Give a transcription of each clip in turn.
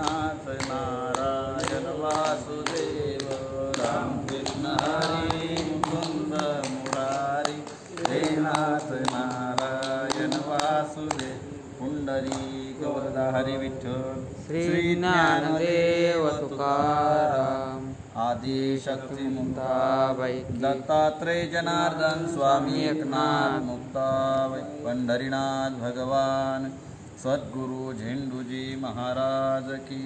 श्रीनाथ नारायण वासुदेव राम कृष्ण हरी मुकुंद मुरारी श्रीनाथ नारायण वासुदेव पुंडरीक वरदा हरी विठ्ठल श्री ज्ञानदेव तुकाराम आदिशक्ती मुक्ताबाई दत्तात्रेय जनार्दन स्वामी एकनाथ मुक्ताबाई पंढरीनाथ भगवान सद्गुरु झेंडूजी महाराज की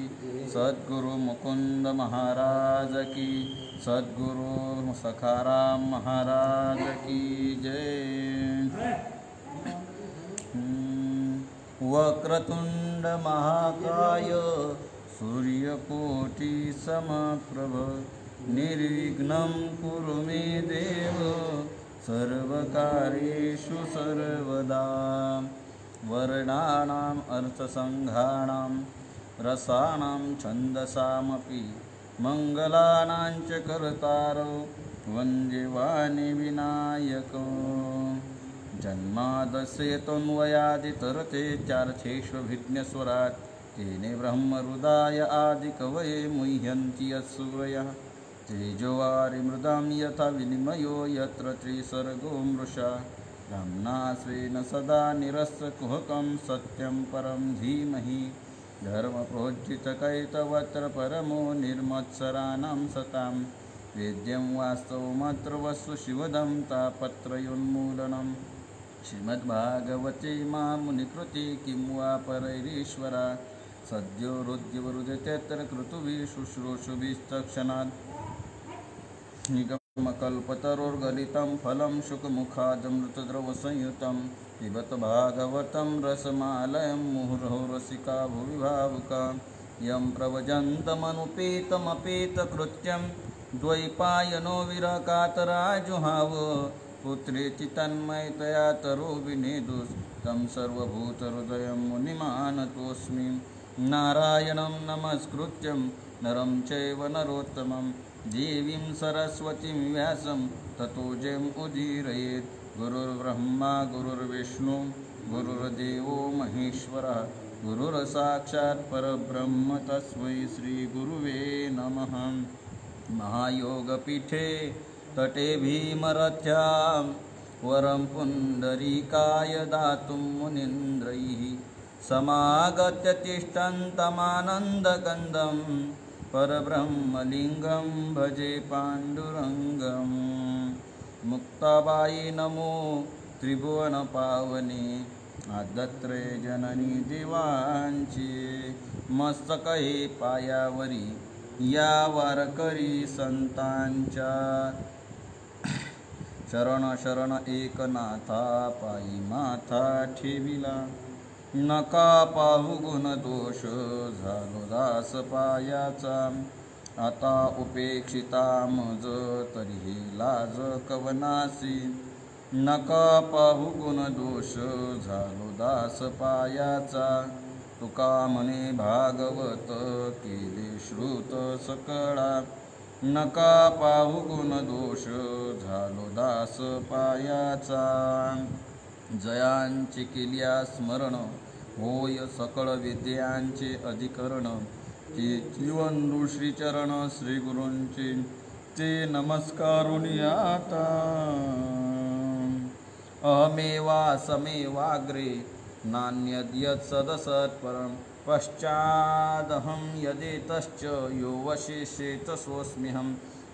सद्गुरु मुकुंद महाराज की सद्गुरु सखाराम महाराज की जय। वक्रतुंड महाकाय सूर्यकोटि समप्रभ निर्विघ्नं कुरु मे देव सर्वकार्येषु सर्वदा। वर्णानाम् अर्थसंघानां रसानां छन्दसामपि मङ्गलानां च कर्तारौ वन्दे वाणि विनायको। जन्मादस्य तन्वयादितरते चार्थेष्वभिज्ञस्वराट् तेने ब्रह्महृदाय आदिकवये मुह्यन्ति यत्सूरयः तेजोवारिमृदां यथा विनिमयो यत्र त्रिसर्गो मृषा धाम्ना स्वेन सदा निरस्तकुहकं सत्यं परं धीमहि धर्मप्रोज्झितकैतवत्र परमो निर्मत्सराणां सतां वेद्यं वास्तवमत्र वस्तु शिवदं तापत्रयोन्मूलनं श्रीमद्भागवते मामुनिकृते किं वा परैरीश्वरा सद्यो हृद्यवरुध्यतेऽत्र कृतुभिः शुश्रूषुभिस्तक्षणात् निगमकल्पतरोर्गलितं फलं शुकमुखादमृतद्रवसंयुतं पिबत भागवतं रसमालयं मुहुर्मुहुः रसिका भुवि भावुका यं प्रव्रजन्तमनुपेतमपेतकृत्यं द्वैपायनो विरहकातराजुहाव पुत्रेति तन्मयतया तरो विनेदुस् तं सर्वभूतहृदयं मुनिमानतोऽस्मि। नारायणं नमस्कृत्यं नरं चैव नरोत्तमं देवीं सरस्वतीं व्यासं ततो जयमुदीरयेत्। गुरुर्ब्रह्मा गुरुर्विष्णु गुरुर्देवो महेश्वरः गुरुर्साक्षात् परब्रह्म तस्मै श्रीगुरुवे नमः। महायोगपीठे तटे भीमरथ्यां वरं पुण्डरीकाय दातुं मुनीन्द्रैः समागत्य तिष्ठन्तमानन्दकन्दं परब्रह्मलिङ्गं भजे पाण्डुरङ्गं। मुक्ताबाई नमो त्रिभुवनपावने आदत्रे जननी देवांची मस्तकहे पायावरी या वारकरी संतांच्या शरण शरण एकनाथा पायी माथा ठेविला नका पाहू गुण दोष झालो दास पायाचा आता उपेक्षिता मज तरी लाज कवनासी नका पाहू गुण दोष झालो दास पायाचा तुका म्हणे भागवत केले श्रुत सकळा नका पाहू गुण दोष झालो दास पायाचा जयांचे केल्या स्मरण होय सकळ विद्यांचे अधिकरण ते वंदू श्रीचरण श्री गुरूंचे ते नमस्कारुणी आता अहमेवा समेवाग्रे नान्यद्यत् सदसत्परं पश्चादहं यदेतश्च यो वशेषेत सोऽस्म्यहं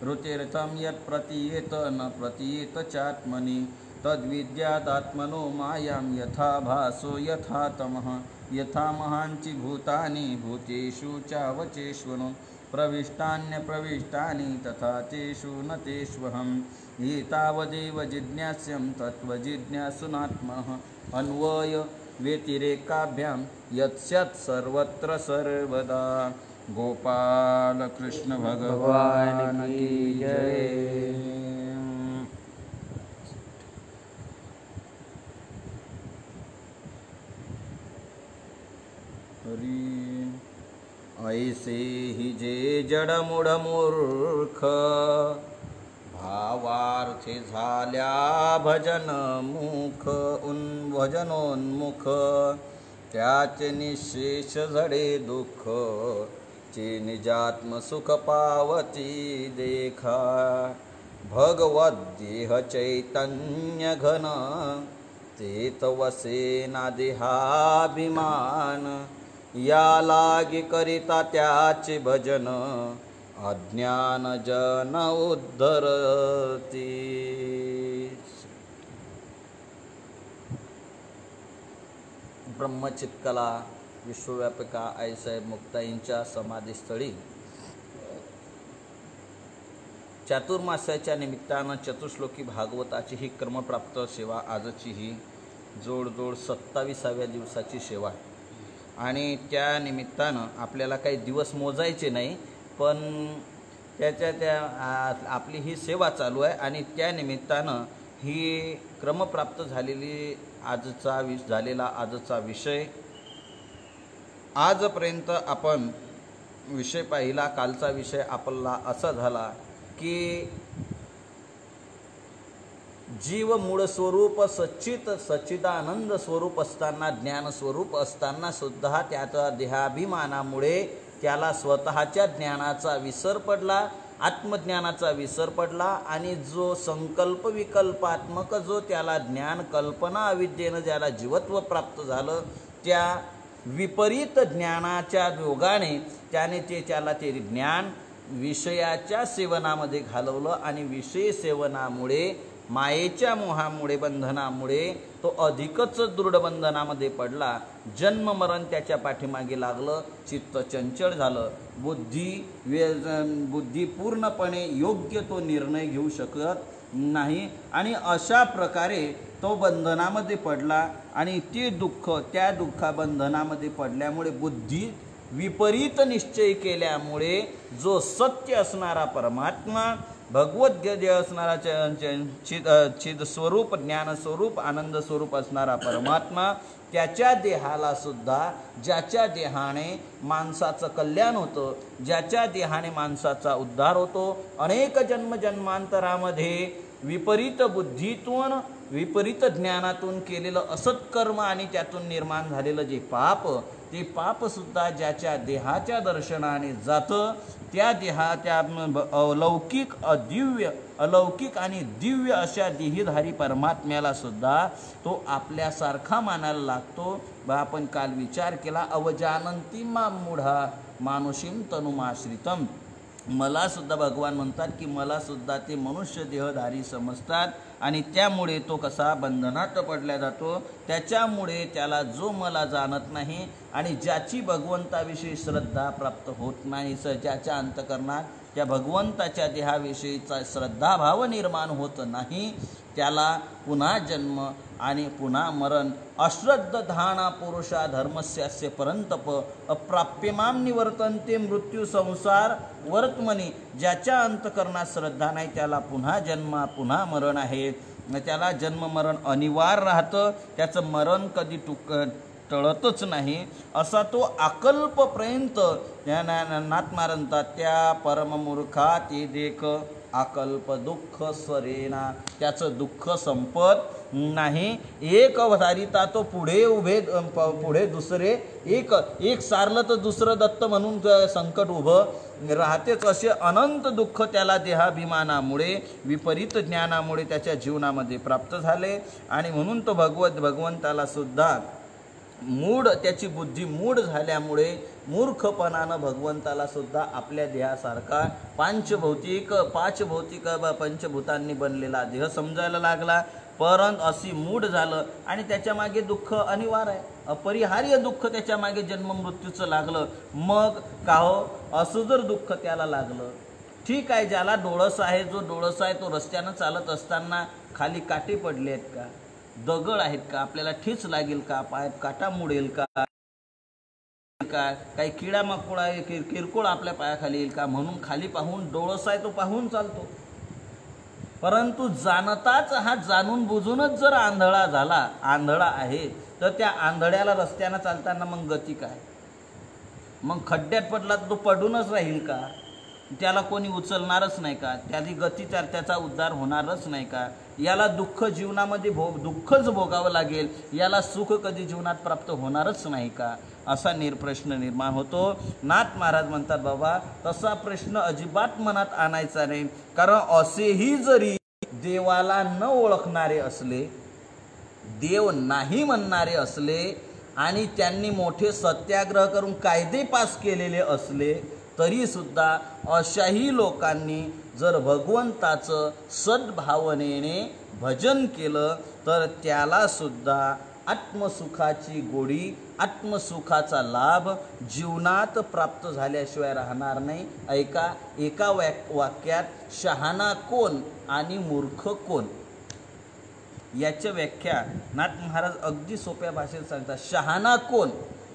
ऋतीर्थं यत् प्रतीयेत न प्रतीयेत चात्मनि तद्विद्यादात्मनो मायां यथा भासो यथा तमः यथा महांचि भूतानि भूतेषु चावचेष्वनु प्रविष्टान्यप्रविष्टानि तथा तेषु न तेष्वहम् एतावदेव जिज्ञास्यं तत्त्वजिज्ञासुनात्मनः अन्वय व्यतिरेकाभ्यां यत्स्यत् सर्वत्र सर्वदा। गोपाल कृष्ण भगवान की जय। ऐसे ही जे जडमुड मूर्ख भावार्थे झाल्या भजनमुख भजनोन्मुख त्याचे निशेष झडे दुःख चे निजात्म सुख पावती देखा भगवत देह चैतन्य घन तेत वसे ना देहाभिमान या लागी करिता त्याचे भजन अज्ञान जन उद्धरती. ब्रह्मचित्कला विश्वव्यापिका आईसाहेब मुक्ताईंच्या समाधीस्थळी चातुर्मास्याच्या निमित्तानं चतुश्लोकी भागवताची ही क्रमप्राप्त सेवा आजची ही जोडजोड 27व्या दिवसाची सेवा आहे. आणि त्या निमित्तानं आपल्याला काही दिवस मोजायचे नाही, पण आपली ही सेवा चालू आहे आणि त्या निमित्तानं ही क्रमप्राप्त झालेली झालेला आजचा विषय. आजपर्यंत आपण विषय पाहिला. कालचा विषय आपला असा झाला की जीव मूळ स्वरूप सच्चिदानंद स्वरूप असताना, ज्ञान स्वरूप असताना सुद्धा त्याचा देहाभिमानामुळे त्याला स्वतःच्या ज्ञानाचा विसर पडला, आत्मज्ञानाचा विसर पडला. आणि जो संकल्प विकल्पात्मक जो त्याला ज्ञान कल्पना अविद्येनं ज्याला जीवत्व प्राप्त झालं, त्या विपरीत ज्ञानाच्या योगाने त्याला ते ज्ञान विषयाच्या सेवनामध्ये घालवलं आणि विषय सेवनामुळे मायेच्या मोहामुळे बंधनामुळे तो अधिकच दृढ बंधनामध्ये पडला. जन्म मरण त्याच्या पाठीमागे लागलं, चित्त चंचल झालं, बुद्धी पूर्णपणे योग्य तो निर्णय घेऊ शकत नाही आणि अशा प्रकारे तो बंधनामध्ये पडला. आणि ते दुःख, त्या बंधनामध्ये पडल्यामुळे बुद्धी विपरीत निश्चय केल्यामुळे जो सत्य असणारा परमात्मा, भगवद्गीते असणारा चिद स्वरूप, ज्ञान स्वरूप, आनंद स्वरूप असणारा परमात्मा, त्याच्या देहाला सुद्धा, ज्याच्या देहाने माणसाचं कल्याण होतं, ज्याच्या देहाने माणसाचा उद्धार होतो, अनेक जन्मांतरामध्ये विपरीत बुद्धीतून, विपरीत ज्ञानातून केलेलं असत्कर्म आणि त्यातून निर्माण झालेलं जे पाप, ते पापसुद्धा ज्याच्या देहाच्या दर्शनाने जातं, त्या देहाच्या अलौकिक आणि दिव्य अशा देहधारी परमात्म्याला सुद्धा तो आपल्यासारखा मानायला लागतो. आपण काल विचार केला, अवजानंती मां मूढा मानुषीं तनुमाश्रितम. मला सुद्धा भगवान म्हणतात की मला सुद्धा ते मनुष्य देहधारी समजतात आणि त्यामुळे तो कसा बंधनात पडला जातो. त्याच्यामुळे त्याला जो मला जाणत नाही आणि ज्याची भगवंताविषयी श्रद्धा प्राप्त होत नाही, ज्याच्या अंतकरणात त्या भगवंताच्या देहाविषयीचा श्रद्धाभाव निर्माण होत नाही, त्याला पुन्हा जन्म आणि पुन्हा मरण. अश्रद्ध धाना पुरुषा धर्मस्यास्य परंतप अप्राप्यमाम निवर्तन्ते मृत्यू संसार वर्तमनी. ज्याच्या अंतकरणात श्रद्धा नाही त्याला पुन्हा जन्म, पुन्हा मरण आहे. त्याला जन्म मरण अनिवार्य राहतं, त्याचं मरण कधी टळतच नाही. असा तो अकल्पपर्यंत नात्मा म्हणतात, त्या परममूर्खा ते देख अकल्प दुःख स्वरेना. त्याचं दुःख संपत नाही. एक अवधारिता तो पुढे दुसरे एक सारलं तर दुसरं दत्त म्हणून संकट उभं राहतेच. असे अनंत दुःख त्याला देहाभिमानामुळे, विपरीत ज्ञानामुळे त्याच्या जीवनामध्ये प्राप्त झाले. आणि म्हणून तो भगवंताला सुद्धा त्याची बुद्धी मूढ झाल्यामुळे मूर्खपणानं भगवंताला सुद्धा आपल्या देहासारखा पाच भौतिक पंचभूतांनी बनलेला देह समजायला लागला. परंतु अशी मूढ झालं आणि त्याच्या मागे दुःख अनिवार्य आहे, अपरिहार्य दुःख त्याच्या मागे जन्म मृत्यूचं लागलं. मग का हो, असं जर दुःख त्याला लागलं, ठीक आहे, ज्याला डोळस आहे, जो डोळस आहे तो रस्त्यानं चालत असताना खाली काटे पडले आहेत का, दगड आहेत का, आपल्याला ठेच लागेल का, पायात काटा मुडेल का, काही किडा मकोडा किरकोळ आपल्या पायाखाली येईल का, म्हणून खाली पाहून डोळस आहे तो पाहून चालतो. परंतु जाणताच हा जाणून बुजूनच जर आंधळा आहे, तर त्या आंधळ्याला रस्त्यानं चालताना मग गती काय? मग खड्ड्यात पडला तर तो पडूनच राहील का? त्याला कोणी उचलणारच नाही का? त्याची गती त्याचा उद्धार होणारच नाही का? याला दुःख जीवनामध्ये दुःखच भोगावं लागेल, याला सुख कधी जीवनात प्राप्त होणारच नाही का? असा प्रश्न निर्माण होतो. नाथ महाराज म्हणतात बाबा तसा प्रश्न अजिबात मनात आणायचा नाही. कारण असेही जरी देवाला न ओळखणारे असले, देव नाही म्हणणारे असले आणि त्यांनी मोठे सत्याग्रह करून कायदे पास केलेले असले तरी सुद्धा अशाही लोकांनी जर भगवंताचं सद्भावनेने भजन केलं तर त्याला सुद्धा आत्मसुखाची गोडी, आत्मसुखाचा लाभ जीवनात प्राप्त झाल्याशिवाय राहणार नाही. ऐका, एका वाक्यात शहाणा कोण आणि मूर्ख कोण याच्या व्याख्या नाथ महाराज अगदी सोप्या भाषेत सांगतात. शहाणा कोण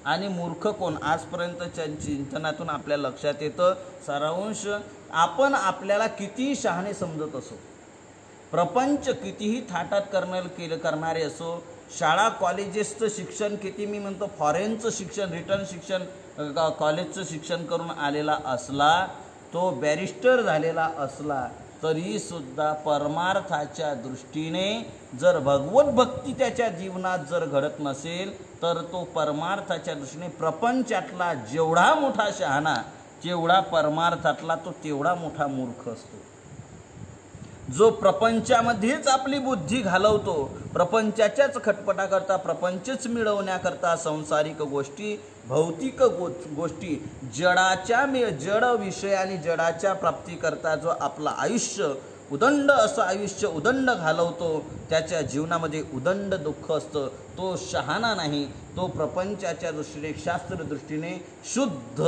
आणि मूर्ख कोण आजपर्यंतच्या चिंतनातून आपल्या लक्षात येतं. सारांश, आपण आपल्याला कितीही शहाणे समजत असो, प्रपंच कितीही थाटात करणारे असो, शाळा कॉलेजेसचं शिक्षण किती मी म्हणतो फॉरेनचं शिक्षण, रिटर्न शिक्षण, कॉलेजचं शिक्षण करून आलेला असला, तो बॅरिस्टर झालेला असला तरी सुद्धा परमार्थाच्या दृष्टीने जर भगवत भक्ती त्याच्या जीवनात जर घडत नसेल तर तो परमार्थाच्या दृष्टीने प्रपंचातला जेवढा मोठा शहाणा तेवढा परमार्थातला तो तेवढा मोठा मूर्ख असतो. जो प्रपंचामध्येच आपली बुद्धी घालवतो, प्रपंचाच्याच खटपटाकरता, प्रपंचच मिळवण्याकरता संसारिक गोष्टी, भौतिक गोष्टी, जड विषय आणि जडाच्या प्राप्तीकरता जो आपलं आयुष्य उदंड असं आयुष्य उदंड घालवतो, त्याच्या जीवनामध्ये उदंड दुःख असतं. तो शहाणा नाही, तो प्रपंचाच्या दृष्टीने, शास्त्र दृष्टीने शुद्ध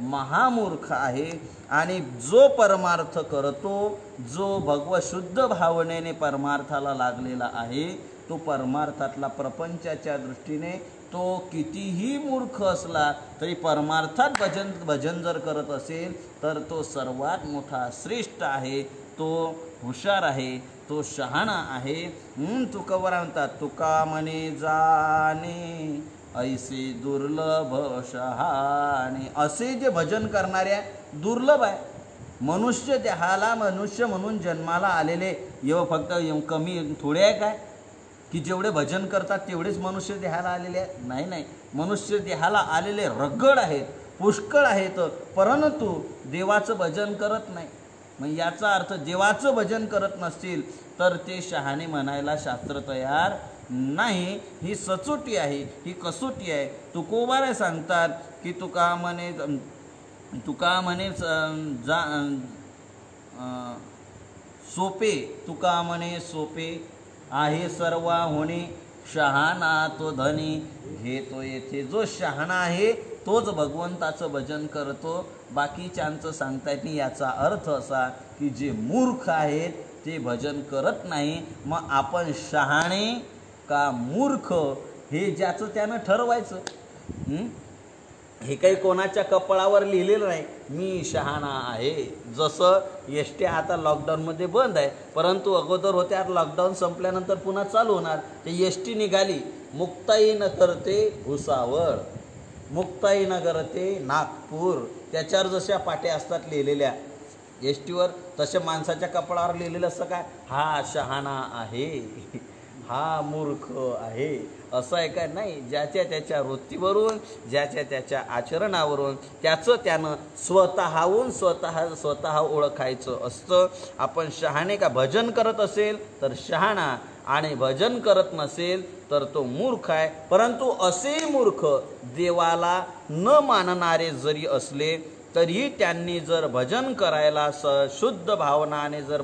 महामूर्ख आहे. आणि जो परमार्थ करतो, जो शुद्ध भावनेने परमार्थाला लागलेला आहे, तो परमार्थातला प्रपंचाच्या दृष्टीने तो कितीही मूर्ख असला तरी परमार्थात भजन जर करत असेल तर तो सर्वात मोठा श्रेष्ठ आहे, तो हुशार आहे, तो शहाणा आहे. तुकोबा म्हणतात, तुका म्हणे जाणे ऐसे दुर्लभ शहाणे. असे जे भजन करणाऱ्या दुर्लभ आहे. मनुष्य देहाला मनुष्य म्हणून जन्माला आलेले फक्त कमी थोडे आहे काय की जेवढे भजन करतात तेवढेच मनुष्य देहाला आलेले आहेत? नाही, मनुष्य देहाला आलेले रगड आहेत, पुष्कळ आहेत, परंतु देवाचं भजन करत नाही. मग याचा अर्थ देवाचं भजन करत नसतील तर ते शहाणे म्हणायला शास्त्र तयार नाही. ही सचोटी आहे, ही कसोटी आहे. तुकोबा सांगतात की तुका म्हणे सोपे, तुका म्हणे सोपे आहे सर्व होणे, शहाणा तो धनी घेतो येथे. जो शहाणा आहे तोच भगवंताचं भजन करतो, बाकीच्यांचं सांगता येत नाही. याचा अर्थ असा की जे मूर्ख आहेत ते भजन करत नाही. मग आपण शहाणे का मूर्ख हे ज्याचं त्यानं ठरवायचं. हे काही कोणाच्या कपाळावर लिहिलेलं नाही मी शहाणा आहे. जसं एसटी आता लॉकडाऊनमध्ये बंद आहे, परंतु अगोदर होत्या, लॉकडाऊन संपल्यानंतर पुन्हा चालू होणार. ते एसटी निघाली, मुक्ताई न करते भुसावळ, मुक्ताई न करते नागपूर. त्याच्यावर जशा पाट्या असतात लिहिलेल्या एसटीवर, तशा माणसाच्या कपाळावर लिहिलेलं असं काय, हा शहाणा आहे, हा मूर्ख आहे, असं आहे काय? नाही. ज्याच्या त्याच्या वृत्तीवरून, ज्याच्या त्याच्या आचरणावरून त्यानं स्वतः ओळखायचं असतं. आपण शहाणे का भजन करत असेल तर शहाणा, आणि भजन करत नसेल तर तो मूर्ख आहे. परंतु असे मूर्ख देवाला न मानणारे जरी असले तरी त्यांनी जर भजन करायला शुद्ध भावनाने जर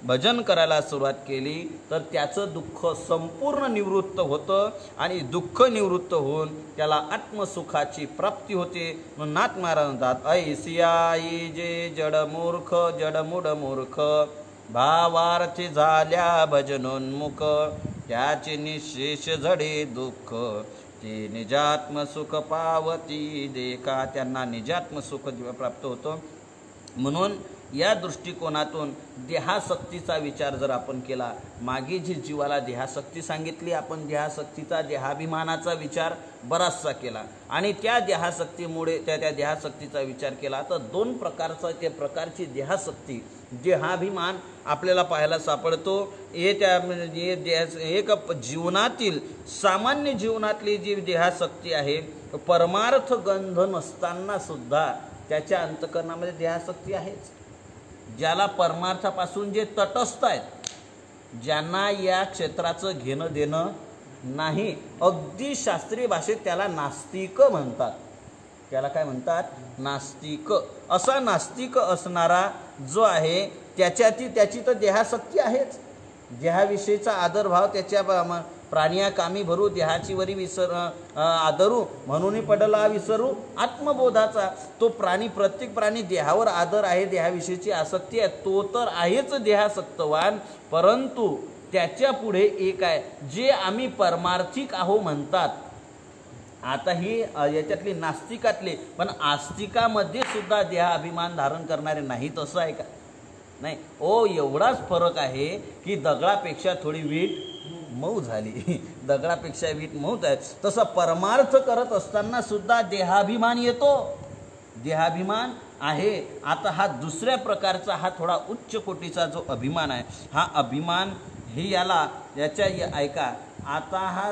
भजन करायला सुरुवात केली तर त्याचं दुःख संपूर्ण निवृत्त होतं, आणि दुःख निवृत्त होऊन त्याला आत्मसुखाची प्राप्ती होते. नाथ महाराज म्हणतात, ऐसियाई जे जडमूर्ख जडमुड मूर्ख, भावार्थी झाल्या भजनोन्मुख, त्याचे निशेष झडे दुःख, ते निजात्मसुख पावती देखा. त्यांना निजात्मसुख प्राप्त होतं. म्हणून या दृष्टिकोनातून देहासक्तीचा विचार जर आपण केला, मागे जी जीवाला देहासक्ती सांगितली, आपण देहासक्तीचा देहाभिमानाचा विचार बराचसा केला आणि त्या देहासक्तीमुळे त्या देहासक्तीचा विचार केला तर दोन प्रकारची देहासक्ती देहाभिमान आपल्याला पाहायला सापडतो. एक जीवनातील सामान्य जीवनातली जी देहासक्ती आहे, परमार्थ गंध नसताना सुद्धा त्याच्या अंतःकरणामध्ये देहासक्ती आहेच. ज्याला परमार्थापासून जे तटस्थ आहेत, ज्यांना या क्षेत्राचं घेणं देणं नाही, अगदी शास्त्रीय भाषेत त्याला नास्तिक म्हणतात. त्याला काय म्हणतात? नास्तिक. असा नास्तिक असणारा जो आहे त्याची तर देहासक्ती आहेच. देहाविषयीचा आदरभाव त्याच्या प्राणिया कामी भरू देहाची वरी आदरू म्हणून पडला विसरू आत्मबोधाचा. तो प्रत्येक प्राणी देहावर आदर आहे, देहाविषयीची आसक्ती आहे, तो तर आहेच देहासक्तवान. परंतु त्याच्या पुढे एक आहे जे आम्ही परमार्थिक आहो म्हणतात. आता ही याच्यातली नास्तिकातली, पण आस्तिकामध्ये सुद्धा देहाभिमान धारण करणारे नाहीत असं आहे का? नाही. एवढाच फरक आहे की दगडापेक्षा थोडी वीट मऊ झाली. दगडापेक्षा वीट मऊच आहे. तसं परमार्थ करत असताना सुद्धा देहाभिमान येतो, देहाभिमान आहे. आता हा दुसऱ्या प्रकारचा, हा थोडा उच्च कोटीचा जो अभिमान आहे, हा अभिमान हे याच्या ऐका. आता हा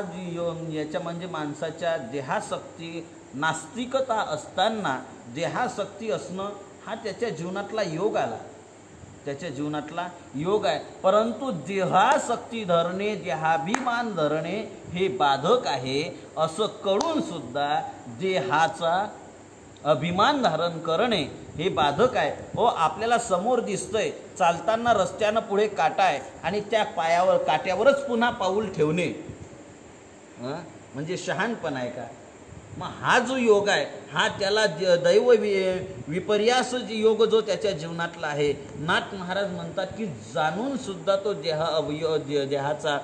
याच्या म्हणजे माणसाच्या देहासक्ती नास्तिकता असताना देहासक्ती असणं हा त्याच्या जीवनातला योग आला, त्याच्या जीवनातला योग आहे. परंतु देहासक्ती धरणे, देहाभिमान धरणे हे बाधक आहे असं कळून सुद्धा देहाचा अभिमान धारण करणे हे बाधक आहे. आपल्याला समोर दिसतंय चालताना रस्त्यानं पुढे काटा आहे आणि त्या काट्यावरच पुन्हा पाऊल ठेवणे म्हणजे शहाणपण आहे का? मग हा जो योग आहे हा त्याला दैव विपर्यास योग जो त्याच्या जीवनातला आहे. नाथ महाराज म्हणतात की जाणून सुद्धा तो देहाचा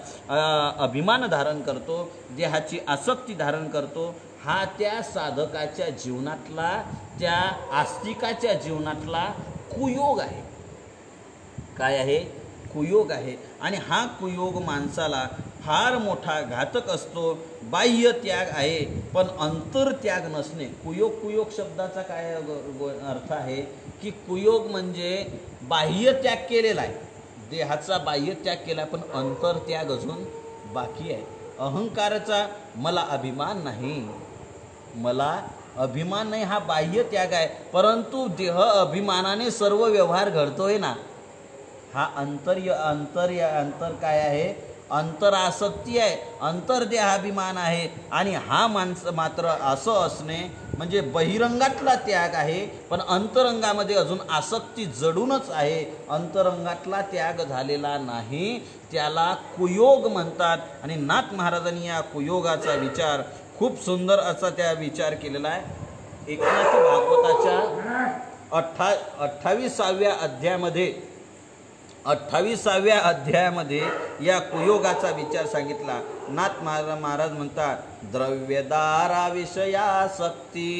अभिमान धारण करतो, देहाची आसक्ती धारण करतो. हा त्या साधकाच्या जीवनातला, त्या आस्तिकाच्या जीवनातला कुयोग आहे. काय आहे? कुयोग आहे. आणि हा कुयोग माणसाला फार मोठा घातक असतो. बाह्य त्याग आहे पण अंतरत्याग नसणे. कुयोग शब्दाचा काय अर्थ आहे की कुयोग म्हणजे बाह्य त्याग केलेला आहे, देहाचा बाह्य त्याग केला पण अंतरत्याग अजून बाकी आहे. अहंकाराचा मला अभिमान नाही, मला अभिमान नाही, हा बाह्य त्याग आहे. परंतु देह अभिमानाने सर्व व्यवहार घडतोय ना, हा अंतर काय आहे? अंतरासक्ती आहे, अंतर्देहाभिमान आहे. आणि हा मात्र असं असणे म्हणजे बहिरंगातला त्याग आहे पण अंतरंगामध्ये अजून आसक्ती जडूनच आहे, अंतरंगातला त्याग झालेला नाही, त्याला कुयोग म्हणतात. आणि नाथ महाराजांनी या कुयोगाचा विचार खूप सुंदर असा त्या विचार केलेला आहे. एकनाथ भागवताच्या 28व्या अध्यायामध्ये या कुयोगाचा विचार सांगितला. नाथ महाराज म्हणतात, द्रव्यदारा विषयासक्ती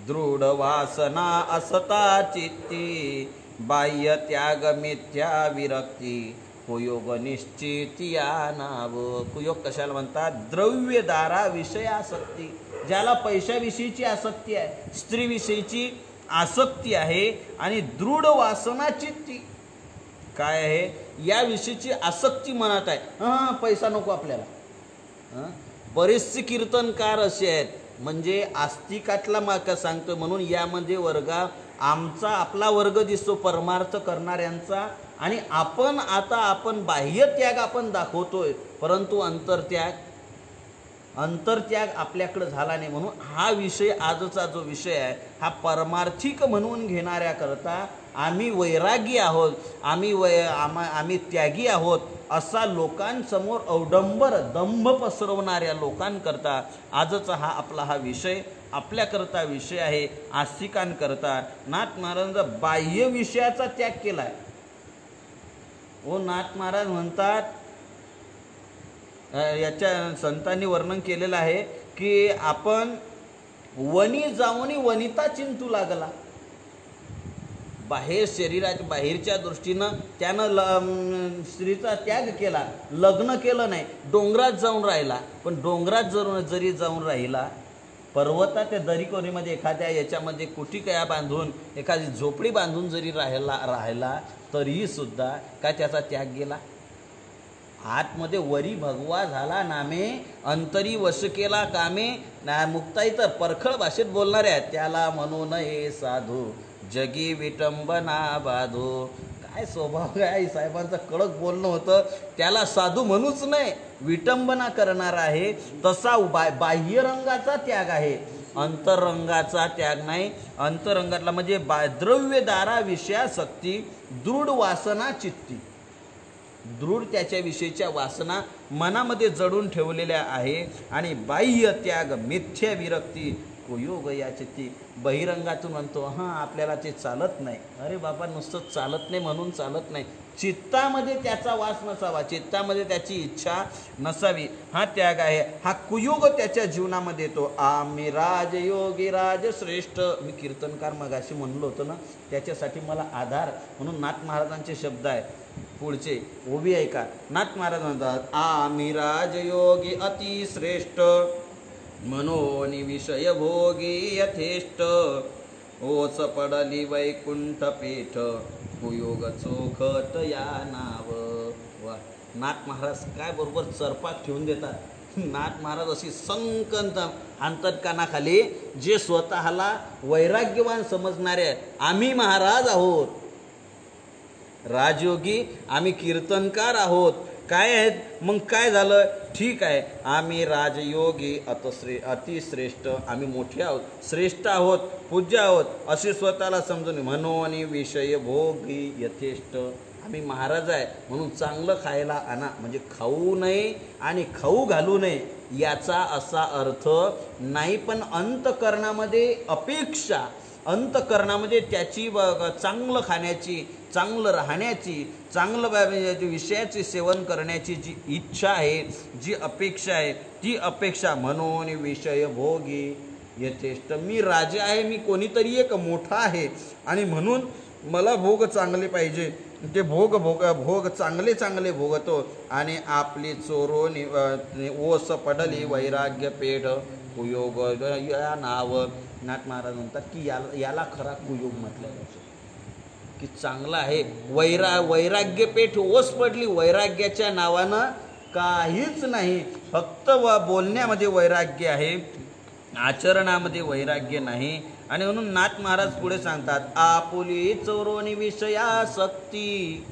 दृढ वासना असता चित्ती बाह्य त्याग मिथ्या विरक्ती कुयोग निश्चितिया नाव. कुयोग कशाला म्हणतात? द्रव्यदारा विषयासक्ती. ज्याला पैशाविषयीची आसक्ती आहे, स्त्रीविषयीची आसक्ती आहे आणि दृढ वासना चित्ती काय आहे? याविषयीची आसक्ती मनात आहे. पैसा नको आपल्याला. बरेचसे कीर्तनकार असे आहेत म्हणजे आस्तिकातला माका सांगतो म्हणून यामध्ये आपला वर्ग दिसतो परमार्थ करणाऱ्यांचा. आणि आपण बाह्य त्याग आपण दाखवतोय परंतु अंतरत्याग आपल्याकडे झाला नाही. म्हणून हा विषय, आजचा जो विषय आहे हा परमार्थिक म्हणून घेणाऱ्याकरता आम्ही वैरागी आहोत, आम्ही त्यागी आहोत असा लोकांसमोर दंभ पसरवणाऱ्या लोकांकरता आजचा हा विषय आपल्याकरता विषय आहे. आस्तिकांकरता नाथ महाराजांचा बाह्य विषयाचा त्याग केलाय. नाथ महाराज म्हणतात, याच्या संतांनी वर्णन केलेलं आहे की आपण वनी जाऊनी वनिता चिंतू लागला. बाहेर शरीराच्या बाहेरच्या दृष्टीनं त्यानं स्त्रीचा त्याग केला, लग्न केलं नाही, डोंगरात जाऊन राहिला. पण डोंगरात जरी जाऊन राहिला, पर्वताच्या दरीकोरीमध्ये एखाद्या याच्यामध्ये कुटीकया बांधून एखादी झोपडी बांधून जरी राहिला तरीही सुद्धा काय त्याचा त्याग गेला. आतमध्ये वरी भगवा झाला नामे, अंतरी वश केला कामे. मुक्ताई तर परखड भाषेत बोलणारे आहेत. त्याला म्हणू नये साधू, जगी विटंबना बाधू. काय स्वभाव काय साहेबांचं कडक बोलणं होतं. त्याला साधू म्हणूच नाही, विटंबना करणार आहे. तसा बाह्यरंगाचा त्याग आहे, अंतरंगाचा त्याग नाही. अंतरंगातला म्हणजे द्रव्यदारा विषयासक्ती, दृढ वासना चित्ती. दृढ त्याच्याविषयीच्या वासना मनामध्ये जडून ठेवलेल्या आहे. आणि बाह्य त्याग मिथ्या विरक्ती, कुयोग या चित्ती. बहिरंगातून म्हणतो हां आपल्याला ते चालत नाही. अरे बाबा, नुसतं चालत नाही म्हणून चालत नाही, चित्तामध्ये त्याचा वास नसावा, चित्तामध्ये त्याची इच्छा नसावी. हा त्याग आहे. हा कुयोग त्याच्या जीवनामध्ये येतो. आम्ही राजयोगी राजश्रेष्ठ. मी कीर्तनकार मगाशी म्हणलो होतो ना, त्याच्यासाठी मला आधार म्हणून नाथ महाराजांचे शब्द आहे. पुढचे ओबी ऐका. नाथ महाराज म्हणतात, आम्ही राजयोगी अतिश्रेष्ठ, मनोनी विषय भोगी यथेष्ट, ओच पडली वैकुंठ पीठ, कुयोग चोखट या नाव. वा, नाथ महाराज काय बरोबर चरपाक ठेवून देतात. नाथ महाराज अशी संकंत आणतात कानाखाली, जे स्वतःला वैराग्यवान समजणारे आहेत. आम्ही महाराज आहोत, राजयोगी, आम्ही कीर्तनकार आहोत. काय आहेत मग? काय झालं? ठीक आहे, आम्ही राजयोगी अतिश्रेष्ठ, आम्ही मोठे आहोत, श्रेष्ठ आहोत, पूज्य आहोत असे स्वतःला समजून. म्हणून विषय भोगी यथेष्ट. आम्ही महाराज आहे म्हणून चांगलं खायला आणा, म्हणजे खाऊ नये आणि खाऊ घालू नये याचा असा अर्थ नाही. पण अंतकरणामध्ये अपेक्षा, अंतकरणामध्ये त्याची चांगलं खाण्याची, चांगलं राहण्याची, चांगलं विषयाचे सेवन करण्याची जी इच्छा आहे, जी अपेक्षा आहे, ती अपेक्षा. म्हणून विषय भोगी यथेष्ट. मी राजा आहे, मी कोणीतरी एक मोठा आहे आणि म्हणून मला भोग चांगले पाहिजे. ते भोग चांगले भोगतो. आणि आपली चोरो ओस पडली वैराग्य पेढ, कुयोग या नाव. नाथ महाराज म्हणतात की याला खरा कुयोग म्हटलं जातं, की चांगला आहे. वैराग्य पेठ ओस पडली, वैराग्याच्या नावानं काहीच नाही. फक्त बोलण्यामध्ये वैराग्य आहे, आचरणामध्ये वैराग्य नाही. आणि म्हणून नाथ महाराज पुढे सांगतात, आपुली चोरोनी विषयासक्ती,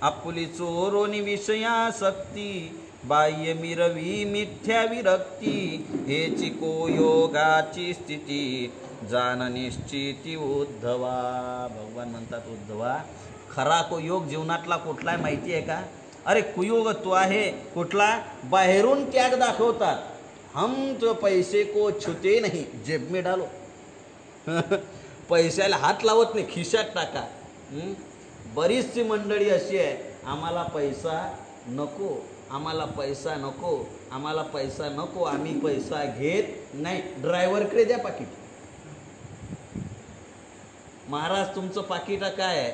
आपुली चोरोनी विषयासक्ती, बाह्य मिरवी मिथ्या विरक्ती, हेची कोयोगाची स्थिती, जाण निश्चिती उद्धवा. भगवान म्हणतात, उद्धवा, खरा योग जीवनातला कुठला आहे माहिती आहे का? अरे कुयोग तो आहे कुठला? बाहेरून त्याग दाखवतात. हम तो पैसे को छुते नहीं, जेब में डालो. पैशाला हात लावत नाही, खिशात टाका. बरीचशी मंडळी अशी आहे, आम्हाला पैसा नको, आम्हाला पैसा नको, आम्हाला पैसा नको, आम्ही पैसा घेत नाही. ड्रायव्हरकडे द्या पाकिट. महाराज तुमचं पाकिट काय आहे?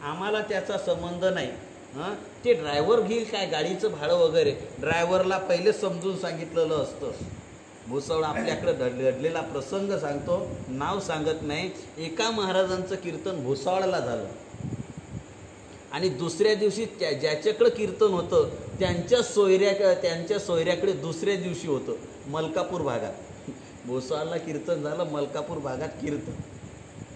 आम्हाला त्याचा संबंध नाही. हां, ते ड्रायव्हर घेईल काय गाडीचं भाडं वगैरे. ड्रायव्हरला पहिले समजून सांगितलेलं असतं. भुसवळ आपल्याकडे घडलेला प्रसंग सांगतो, नाव सांगत नाही. एका महाराजांचं कीर्तन भुसावळला झालं आणि दुसऱ्या दिवशी ज्याच्याकडे कीर्तन होतं त्यांच्या सोयऱ्याकडे दुसऱ्या दिवशी होतं मलकापूर भागात. भुसावळला कीर्तन झालं, मलकापूर भागात कीर्तन.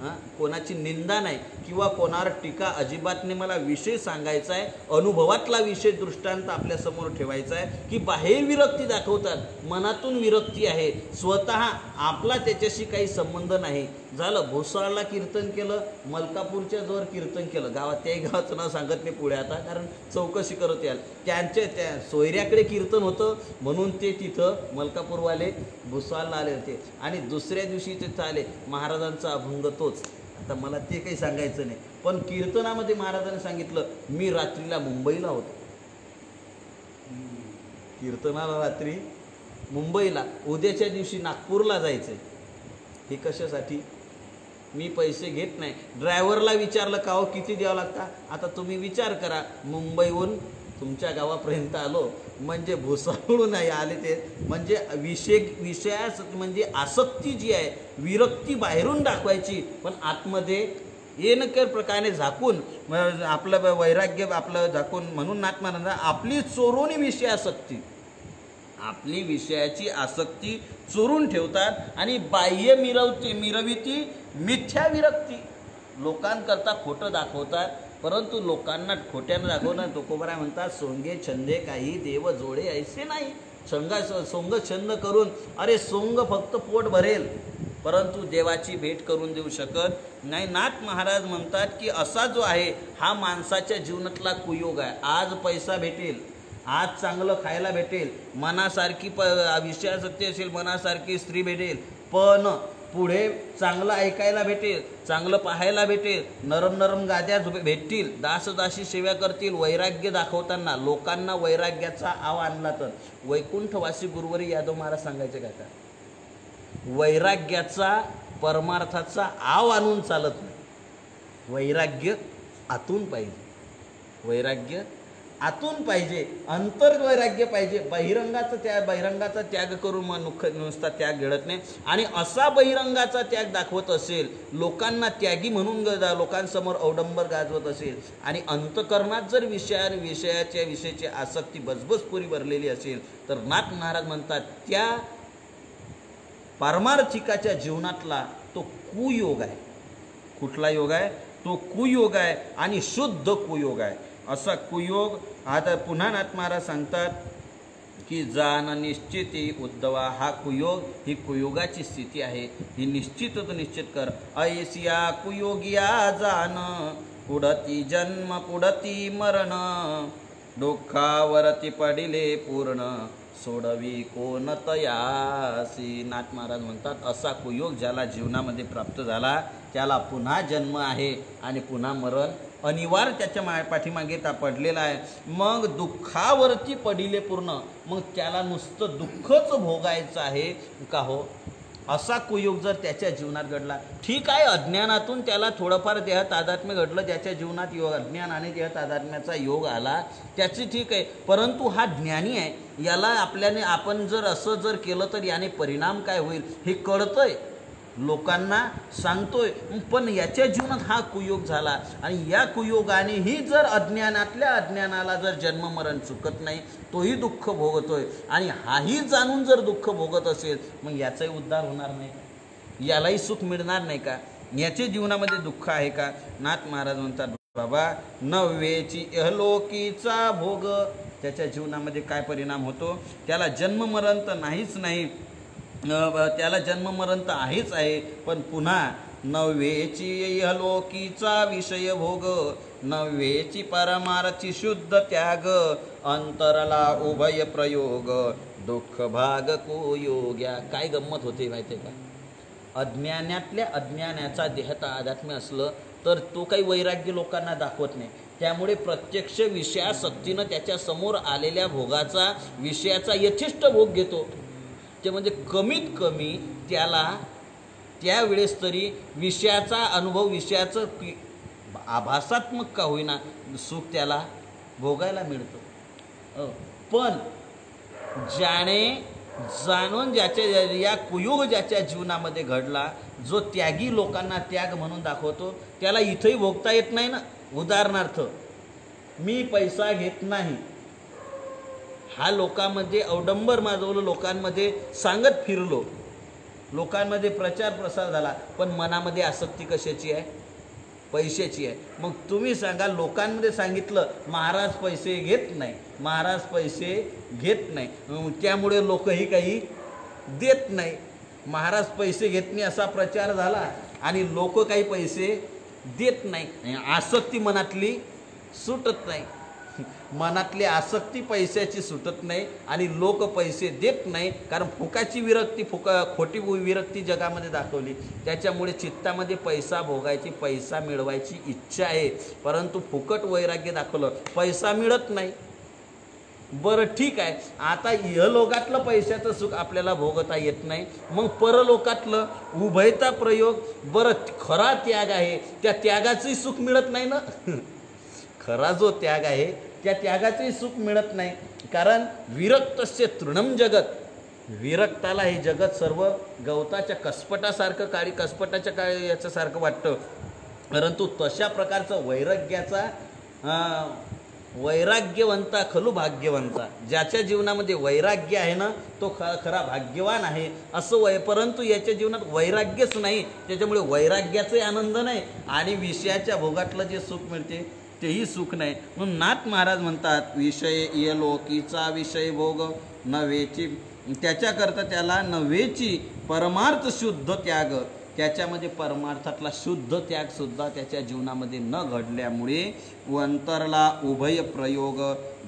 हां, कोणाची निंदा नाही किंवा कोणावर टीका अजिबात नाही. मला विषय सांगायचा आहे, अनुभवातला विषय दृष्टांत आपल्यासमोर ठेवायचा आहे, की बाहेर विरक्ती दाखवतात, मनातून विरक्ती आहे, स्वतः आपला त्याच्याशी काही संबंध नाही. झालं, भुसावळला कीर्तन केलं, मलकापूरच्या जोर कीर्तन केलं. त्याही गावाचं नाव सांगत नाही पुढे आता, कारण चौकशी करत याल. त्या सोयऱ्याकडे कीर्तन होतं म्हणून ते तिथं मलकापूरवाले भुसावळला आले होते आणि दुसऱ्या दिवशी तिथं आले. महाराजांचा अभंग तोच. आता मला ते काही सांगायचं नाही, पण कीर्तनामध्ये महाराजांनी सांगितलं, मी रात्रीला मुंबईला होतो. कीर्तनाला रात्री मुंबईला, उद्याच्या दिवशी नागपूरला जायचंय. हे कशासाठी? मी पैसे घेत नाही. ड्रायव्हरला विचारलं का हो किती द्यावं लागतं. आता तुम्ही विचार करा, मुंबईहून तुमच्या गावापर्यंत आलो म्हणजे भुसावळून नाही आले ते, म्हणजे विषयास म्हणजे आसक्ती जी आहे, विरक्ती बाहेरून दाखवायची, पण आतमध्ये येणकर प्रकारे झाकून आपलं वैराग्य आपलं झाकून. म्हणून नाथ महाराज आपली चोरून विषयासक्ती, आपली विषयाची आसक्ती चोरून ठेवतात आणि बाह्य मिरविती मिथ्या विरक्ती. लोकांकरता खोटं दाखवतात, परंतु लोकांना खोट्यानं दाखवणार. तुकोबराय म्हणतात, सोंगे छंदे काही देव जोडे ऐसे नाही. सोंग छंद करून अरे सोंग फक्त पोट भरेल, परंतु देवाची भेट करून देऊ शकत नाही. नाथ महाराज म्हणतात की असा जो आहे हा माणसाच्या जीवनातला कुयोग आहे. आज पैसा भेटेल, आज चांगलं खायला भेटेल, मनासारखी विषयासक्ती असेल, मनासारखी स्त्री भेटेल, पण पुढे चांगलं ऐकायला भेटेल, चांगलं पाहायला भेटेल, नरम नरम गाद्या भेटतील, दासदासी सेवा करतील. वैराग्य दाखवताना लोकांना वैराग्याचा आव आणला तर वैकुंठवासी गुरुवारी यादव महाराज सांगायचे का, वैराग्याचा परमार्थाचा आव आणून चालत नाही. वैराग्य आतून पाहिजे, वैराग्य आतून पाहिजे, अंतर वैराग्य पाहिजे. बहिरंगाचा त्याग करून नुसता त्याग घडत नाही. आणि असा बहिरंगाचा त्याग दाखवत असेल, लोकांना त्यागी म्हणून लोकांसमोर अवडंबर गाजवत असेल, आणि अंतकरणात जर विषयाची आसक्ती बजबजपुरी भरलेली असेल, तर नाथ महाराज म्हणतात त्या पारमार्थिकाच्या जीवनातला तो कुयोग आहे. कुठला योग आहे तो? कुयोग आहे, आणि शुद्ध कुयोग आहे. असा कुयोग आता पुन्हा नाथ महाराज सांगतात की जाण निश्चिती उद्धवा. हा कुयोग ही कुयोगाची स्थिती आहे, ही निश्चित कर. ऐसिया कुयोगिया जाण, पुढती जन्म पुढती मरण, दुःखावरती पडिले पूर्ण, सोडवी कोण तयासी. नाथ महाराज म्हणतात असा कुयोग ज्याला जीवनामध्ये प्राप्त झाला त्याला पुन्हा जन्म आहे आणि पुन्हा मरण अनिवार्य त्याच्या पाठीमागे पडलेला आहे. मग दुःखावरती पडिले पूर्ण, मग त्याला नुसतं दुःखच भोगायचं आहे का हो. असा कुयोग जर त्याच्या जीवनात घडला, ठीक आहे, अज्ञानातून त्याला थोडंफार देह तादात्म्य घडलं, ज्याच्या जीवनात योग अज्ञान आणि देह तादात्म्याचा योग आला त्याची ठीक आहे, परंतु हा ज्ञानी आहे, याला आपण जर असं जर केलं तर याने परिणाम काय होईल हे कळतंय, लोकांना सांगतोय, पण याच्या जीवनात हा कुयोग झाला. आणि या कुयोगानेही जर अज्ञानातल्या अज्ञानाला जर जन्ममरण चुकत नाही, तोही दुःख भोगतोय, आणि हाही जाणून जर दुःख भोगत असेल, मग याचाही उद्धार होणार नाही का, यालाही सुख मिळणार नाही का, याच्या जीवनामध्ये दुःख आहे का. नाथ महाराज म्हणतात बाबा नव्हेची अहलोकीचा भोग, त्याच्या जीवनामध्ये काय परिणाम होतो, त्याला जन्ममरण तर नाहीच नाही, त्याला जन्ममरण तर आहेच आहे, पण पुन्हा नव्हेची अलोकीचा विषय भोग, नव्हेची परमार्थी शुद्ध त्याग, अंतरला उभय प्रयोग, दुःख भाग कुयोग्या. काय गंमत होते माहिती आहे का, अज्ञानातल्या अज्ञानाचा देहता आध्यात्म्य असलं तर तो काही वैराग्य लोकांना दाखवत नाही, त्यामुळे प्रत्यक्ष विषयासक्तीनं त्याच्या समोर आलेल्या भोगाचा विषयाचा यथेष्ट भोग घेतो. ते म्हणजे कमीत कमी त्याला त्यावेळेस तरी विषयाचा अनुभव, विषयाचं आभासात्मक का होईना सुख त्याला भोगायला मिळतं. पण ज्याने जाणून ज्याच्या या कुयोग ज्याच्या जीवनामध्ये घडला, जो त्यागी लोकांना त्याग म्हणून दाखवतो, त्याला इथंही भोगता येत नाही ना. उदाहरणार्थ मी पैसा घेत नाही हा लोकांमध्ये अवडंबर माजवलं, लोकांमध्ये सांगत फिरलो, लोकांमध्ये प्रचार प्रसार झाला, पण मनामध्ये आसक्ती कशाची आहे, पैशाची आहे. मग तुम्ही सांगा, लोकांमध्ये सांगितलं महाराज पैसे घेत नाही, महाराज पैसे घेत नाही, त्यामुळे लोकही काही देत नाही. महाराज पैसे घेत नाही असा प्रचार झाला आणि लोक काही पैसे देत नाही. आसक्ती मनातली सुटत नाही, मनातली आसक्ती पैशाची सुटत नाही आणि लोक पैसे देत नाही, कारण फुकाची विरक्ती, खोटी विरक्ती जगामध्ये दाखवली. त्याच्यामुळे चित्तामध्ये पैसा भोगायची, पैसा मिळवायची इच्छा आहे, परंतु फुकट वैराग्य दाखवलं, पैसा मिळत नाही. बरं ठीक आहे, आता इहलोकातलं पैशाचं सुख आपल्याला भोगता येत नाही, मग परलोकातलं उभयता प्रयोग, बरं खरा त्याग आहे त्या त्यागाचंही सुख मिळत नाही ना. खरा जो त्याग आहे त्या त्यागाचंही सुख मिळत नाही. कारण विरक्तस्य तृणम जगत, विरक्ताला हे जगत सर्व गवताच्या कसपटासारखं, काळी कसपटाच्या काळी याच्यासारखं वाटतं. परंतु तशा प्रकारचं वैराग्यवंता खलू भाग्यवंता, ज्याच्या जीवनामध्ये वैराग्य आहे ना तो खरा भाग्यवान आहे असं परंतु याच्या जीवनात वैराग्यच नाही, त्याच्यामुळे वैराग्याचाही आनंद नाही आणि विषयाच्या भोगातलं जे सुख मिळते तेही सुख नाही. म्हणून नाथ महाराज म्हणतात विषय इहलोकीचा विषय भोग नव्हेची, त्याच्याकरता त्याला नव्हेची परमार्थ शुद्ध त्याग, त्याच्यामध्ये परमार्थातला शुद्ध त्याग सुद्धा त्याच्या जीवनामध्ये न घडल्यामुळे अंतरला उभय प्रयोग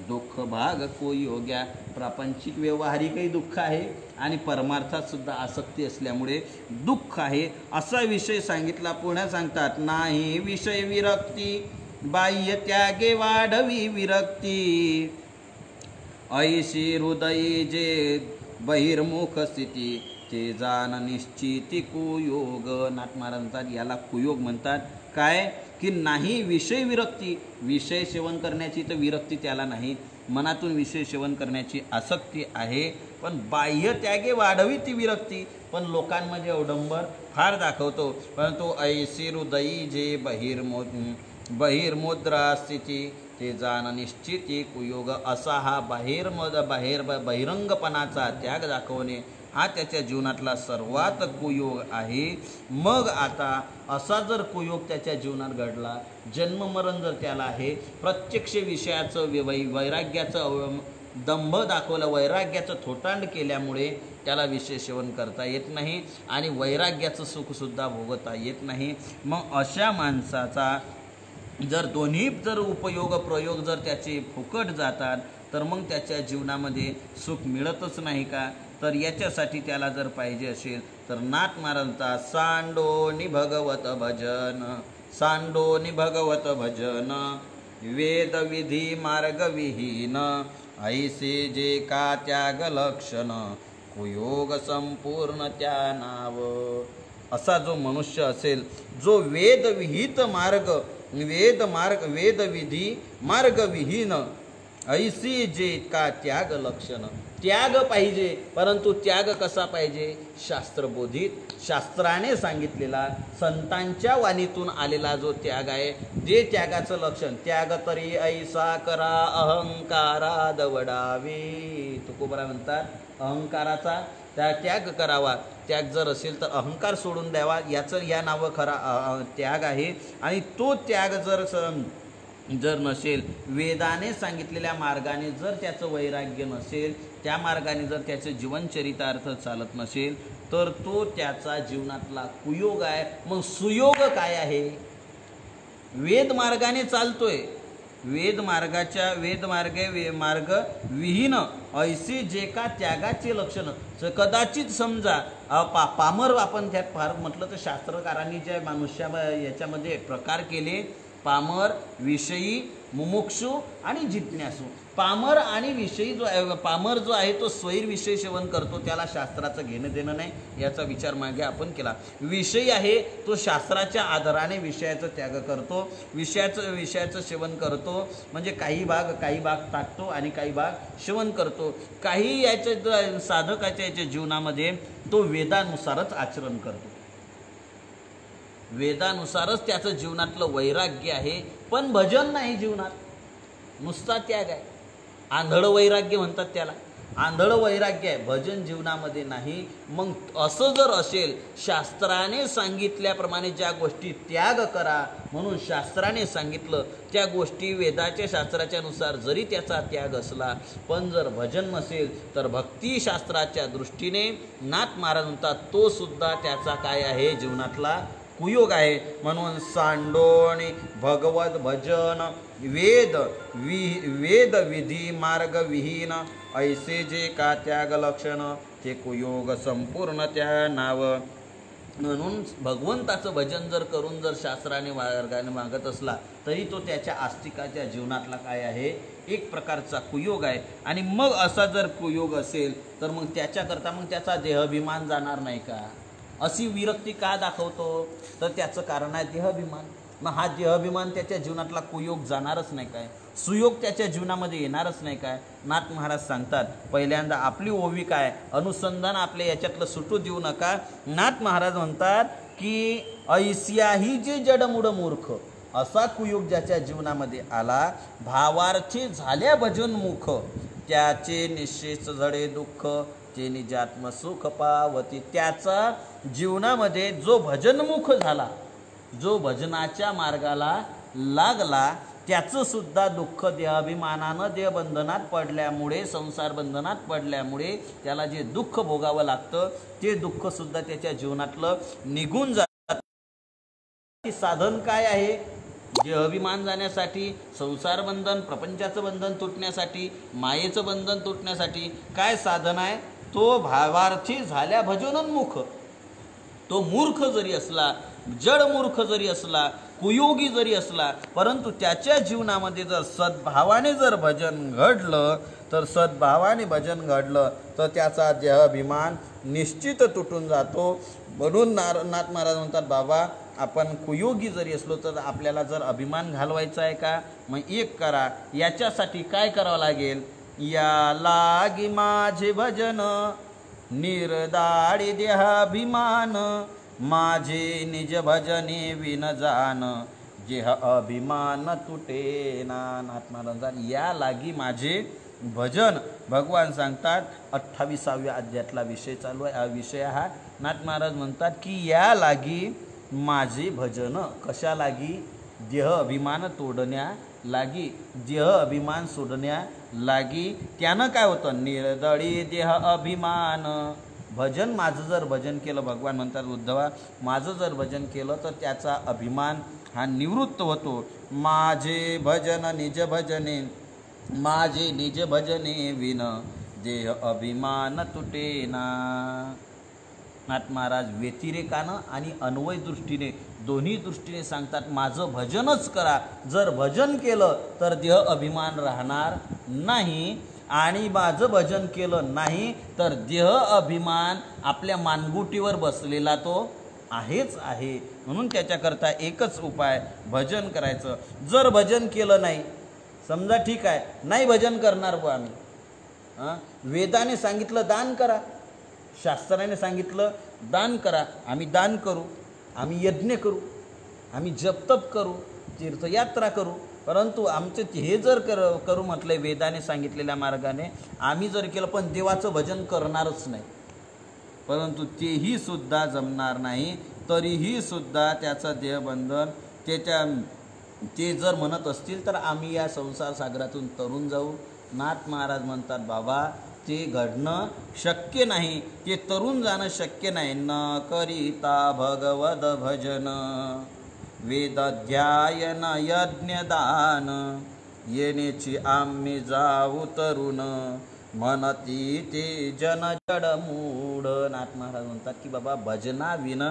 दुःख भाग कोयोग्या, प्रापंचिक व्यवहारिकही दुःख आहे आणि परमार्थात सुद्धा आसक्ती असल्यामुळे दुःख आहे असा विषय सांगितला. पुन्हा सांगतात नाही विषय विरक्ती बाह्य त्यागे वाढवी विरक्ती, ऐशी हृदयी जे बहिर्मुख स्थिती ते जाण निश्चिती कुयोग. नाथ महाराज म्हणतात याला कुयोग म्हणतात. काय की नाही विषय विरक्ती, विषय सेवन करण्याची तर विरक्ती त्याला नाही, मनातून विषय सेवन करण्याची आसक्ती आहे, पण बाह्य त्यागे वाढवी ती विरक्ती, पण लोकांमध्ये अवडंबर फार दाखवतो. परंतु ऐशी हृदयी जे बहिर्मुद्रा स्थिती ते जाण निश्चिती कुयोग, असा हा बहिरंगपणाचा त्याग दाखवणे हा त्याच्या जीवनातला सर्वात कुयोग आहे. मग आता असा जर कुयोग त्याच्या जीवनात घडला, जन्ममरण जर त्याला आहे, प्रत्यक्ष विषयाचं वैराग्याचं दंभ दाखवलं, वैराग्याचं थोटांड केल्यामुळे त्याला विषय सेवन करता येत नाही आणि वैराग्याचं सुखसुद्धा भोगता येत नाही. मग अशा माणसाचा जर दोन्ही जर उपयोग प्रयोग जर त्याचे फुकट जातात तर मग त्याच्या जीवनामध्ये सुख मिळतच नाही का. तर याच्यासाठी त्याला जर पाहिजे असेल तर नाथ महाराजांचा सांडोनी भगवत भजन, सांडोनी भगवत भजन वेद विधी मार्ग विहीन, ऐसे जे का त्याग लक्षण कुयोग संपूर्ण त्या नाव. असा जो मनुष्य असेल जो वेदविहित मार्ग वेद विधी मार्ग विहीन, ऐसी जे का त्याग लक्षण, त्याग पाहिजे, परंतु त्याग कसा पाहिजे, शास्त्रबोधित, शास्त्राने सांगितलेला, संतांच्या वाणीतून आलेला जो त्याग आहे, जे त्यागाचं लक्षण. त्याग तरी ऐसा करा अहंकारा दवडावे, तुकोबरा म्हणतात अहंकाराचा त्याग करावा. त्याग जर असेल तर अहंकार सोडून द्यावा, याचं या नावं खरा त्याग आहे. आणि तो त्याग जर नसेल, वेदाने सांगितलेल्या मार्गाने जर त्याचं वैराग्य नसेल, त्या मार्गाने जर त्याचं जीवनचरितार्थ चालत नसेल तर तो त्याचा जीवनातला कुयोग आहे. मग सुयोग काय आहे, वेद मार्गाने चालतोय, मार्ग विहीन, ऐसे जे का त्यागाचे लक्षण. कदाचित समजा पामर, आपण त्यात फार म्हटलं तर शास्त्रकारांनी ज्या याच्यामध्ये प्रकार केले, पामर, विषयी, मुमुक्षु आणि जिज्ञासू. पामर आणि विषयी पामर जो आहे तो स्वैर विषय सेवन करतो, त्याला शास्त्राचं घेणं देणं नाही, याचा विचार मागे आपण केला. विषयी आहे तो शास्त्राच्या आधाराने विषयाचं त्याग करतो, विषयाचं सेवन करतो, म्हणजे काही भाग टाकतो आणि काही भाग सेवन करतो. काही याच्या साधकाच्या याच्या जीवनामध्ये तो वेदानुसारच आचरण करतो, वेदानुसारच त्याचं जीवनातलं वैराग्य आहे, पण भजन नाही जीवनात, नुसता त्याग आहे. आंधळ वैराग्य म्हणतात त्याला, आंधळ वैराग्य आहे, भजन जीवनामध्ये नाही. मग असं जर असेल, शास्त्राने सांगितल्याप्रमाणे ज्या गोष्टी त्याग करा म्हणून शास्त्राने सांगितलं त्या गोष्टी वेदाच्या शास्त्राच्या नुसार जरी त्याचा त्याग असला, पण जर भजन नसेल तर भक्तिशास्त्राच्या दृष्टीने नाथ महाराज म्हणतात तो सुद्धा त्याचा काय आहे, जीवनातला कुयोग आहे. म्हणून सांडोणी भगवत भजन वेद विधी मार्ग विहीन, ऐसे जे का त्याग लक्षण ते कुयोग संपूर्ण त्या नाव. म्हणून भगवंताचं भजन जर करून जर शास्त्राने मार्गाने मागत असला तरी तो त्याच्या आस्तिकाच्या जीवनातला काय आहे, एक प्रकारचा कुयोग आहे. आणि मग असा जर कुयोग असेल तर मग त्याच्याकरता मग त्याचा देहाभिमान जाणार नाही का? अशी विरक्ती का दाखवतो? तर त्याचं कारण आहे देहाभिमान. मग हा देहाभिमान त्याच्या जीवनातला कुयोग जाणारच नाही काय? सुयोग त्याच्या जीवनामध्ये येणारच नाही काय? नाथ महाराज सांगतात, पहिल्यांदा आपली ओवी काय, अनुसंधान आपल्या याच्यातलं सुटू देऊ नका. नाथ महाराज म्हणतात की ऐसियाही जे जडमुड मूर्ख, असा कुयोग ज्याच्या जीवनामध्ये आला, भावार्थी झाल्या भजनमुख, त्याचे निश्चेच झडे दुःख, जे निजात्म सुख पावती. त्याचा जीवनामध्ये जो भजनमुख झाला, जो भजनाच्या मार्गाला लागला, त्याचं सुद्धा दुःख देहाभिमानानं देहबंधनात पडल्यामुळे, संसार बंधनात पडल्यामुळे त्याला जे दुःख भोगावं लागतं ते दुःख सुद्धा त्याच्या जीवनातलं निघून जातं. साधन काय आहे? देहाभिमान जाण्यासाठी, संसार बंधन, प्रपंचाचं बंधन तुटण्यासाठी, मायेचं बंधन तुटण्यासाठी काय साधन आहे? तो भावार्थी झाल्या भजनोन्मुख. तो मूर्ख जरी असला, जड मूर्ख जरी असला, कुयोगी जरी असला, परंतु त्याच्या जीवनामध्ये जर सद्भावाने जर भजन घडलं, तर सद्भावाने भजन घडलं तर त्याचा देहाभिमान निश्चित तुटून जातो. म्हणून नाथ महाराज म्हणतात, बाबा आपण कुयोगी जरी असलो तर आपल्याला जर अभिमान घालवायचा आहे का, मग एक करा. याच्यासाठी काय करावं लागेल? या लागी माझे भजन, निर्दाळी देहाभिमान, माझे निज भजने विन जान, जेह अभिमान तुटे ना. नाथ महाराज या लागी माझे भजन. भगवान सांगतात 28व्या अध्यायातला विषय चालू आहे. हा विषय हा नाथ महाराज म्हणतात की या लागी माझे भजन. कशा लागी? देह अभिमान तोडण्या लागी, देह अभिमान सोडण्या लागी. त्यानं काय होतं? निर्दळी देह अभिमान. भजन माझं जर भजन केलं, भगवान म्हणतात उद्धवा, माझं जर भजन केलं तर त्याचा अभिमान हा निवृत्त होतो. माझे भजन निज भजने, माझे निज भजने विन, देह अभिमान तुटेना. नाथ महाराज व्यतिरेकानं आणि अन्वय दृष्टीने, दोन्ही दृष्टीने सांगतात, माझं भजनच करा. जर भजन केलं तर देह अभिमान राहणार नाही, आणि माझं भजन केलं नाही तर देह अभिमान आपल्या मानगुटीवर बसलेला तो आहेच आहे. म्हणून त्याच्याकरता एकच उपाय, भजन करायचं. जर भजन केलं नाही, समजा ठीक आहे नाही भजन करणार बुवा आम्ही, वेदाने सांगितलं दान करा, शास्त्राने सांगितलं दान करा, आम्ही दान करू, आम्ही यज्ञ करू, आम्ही जपतप करू, तीर्थयात्रा करू, परंतु आमचं हे जर करू म्हटलंय वेदाने सांगितलेल्या मार्गाने, आम्ही जर केलं पण देवाचं भजन करणारच नाही, परंतु तेही सुद्धा जमणार नाही. तरीही सुद्धा त्याचं देहबंधन ते जर म्हणत असतील तर आम्ही या संसार सागरातून तरून जाऊ. नाथ महाराज म्हणतात, बाबा ते घडणं शक्य नाही, ते तरून जाणं शक्य नाही. न करिता भगवद भजन, वेदाध्यायन यज्ञदान, येण्याची आम्ही जाऊ तरुण, म्हणती ते जन जडमूढ. नाथ महाराज म्हणतात की बाबा भजनाविन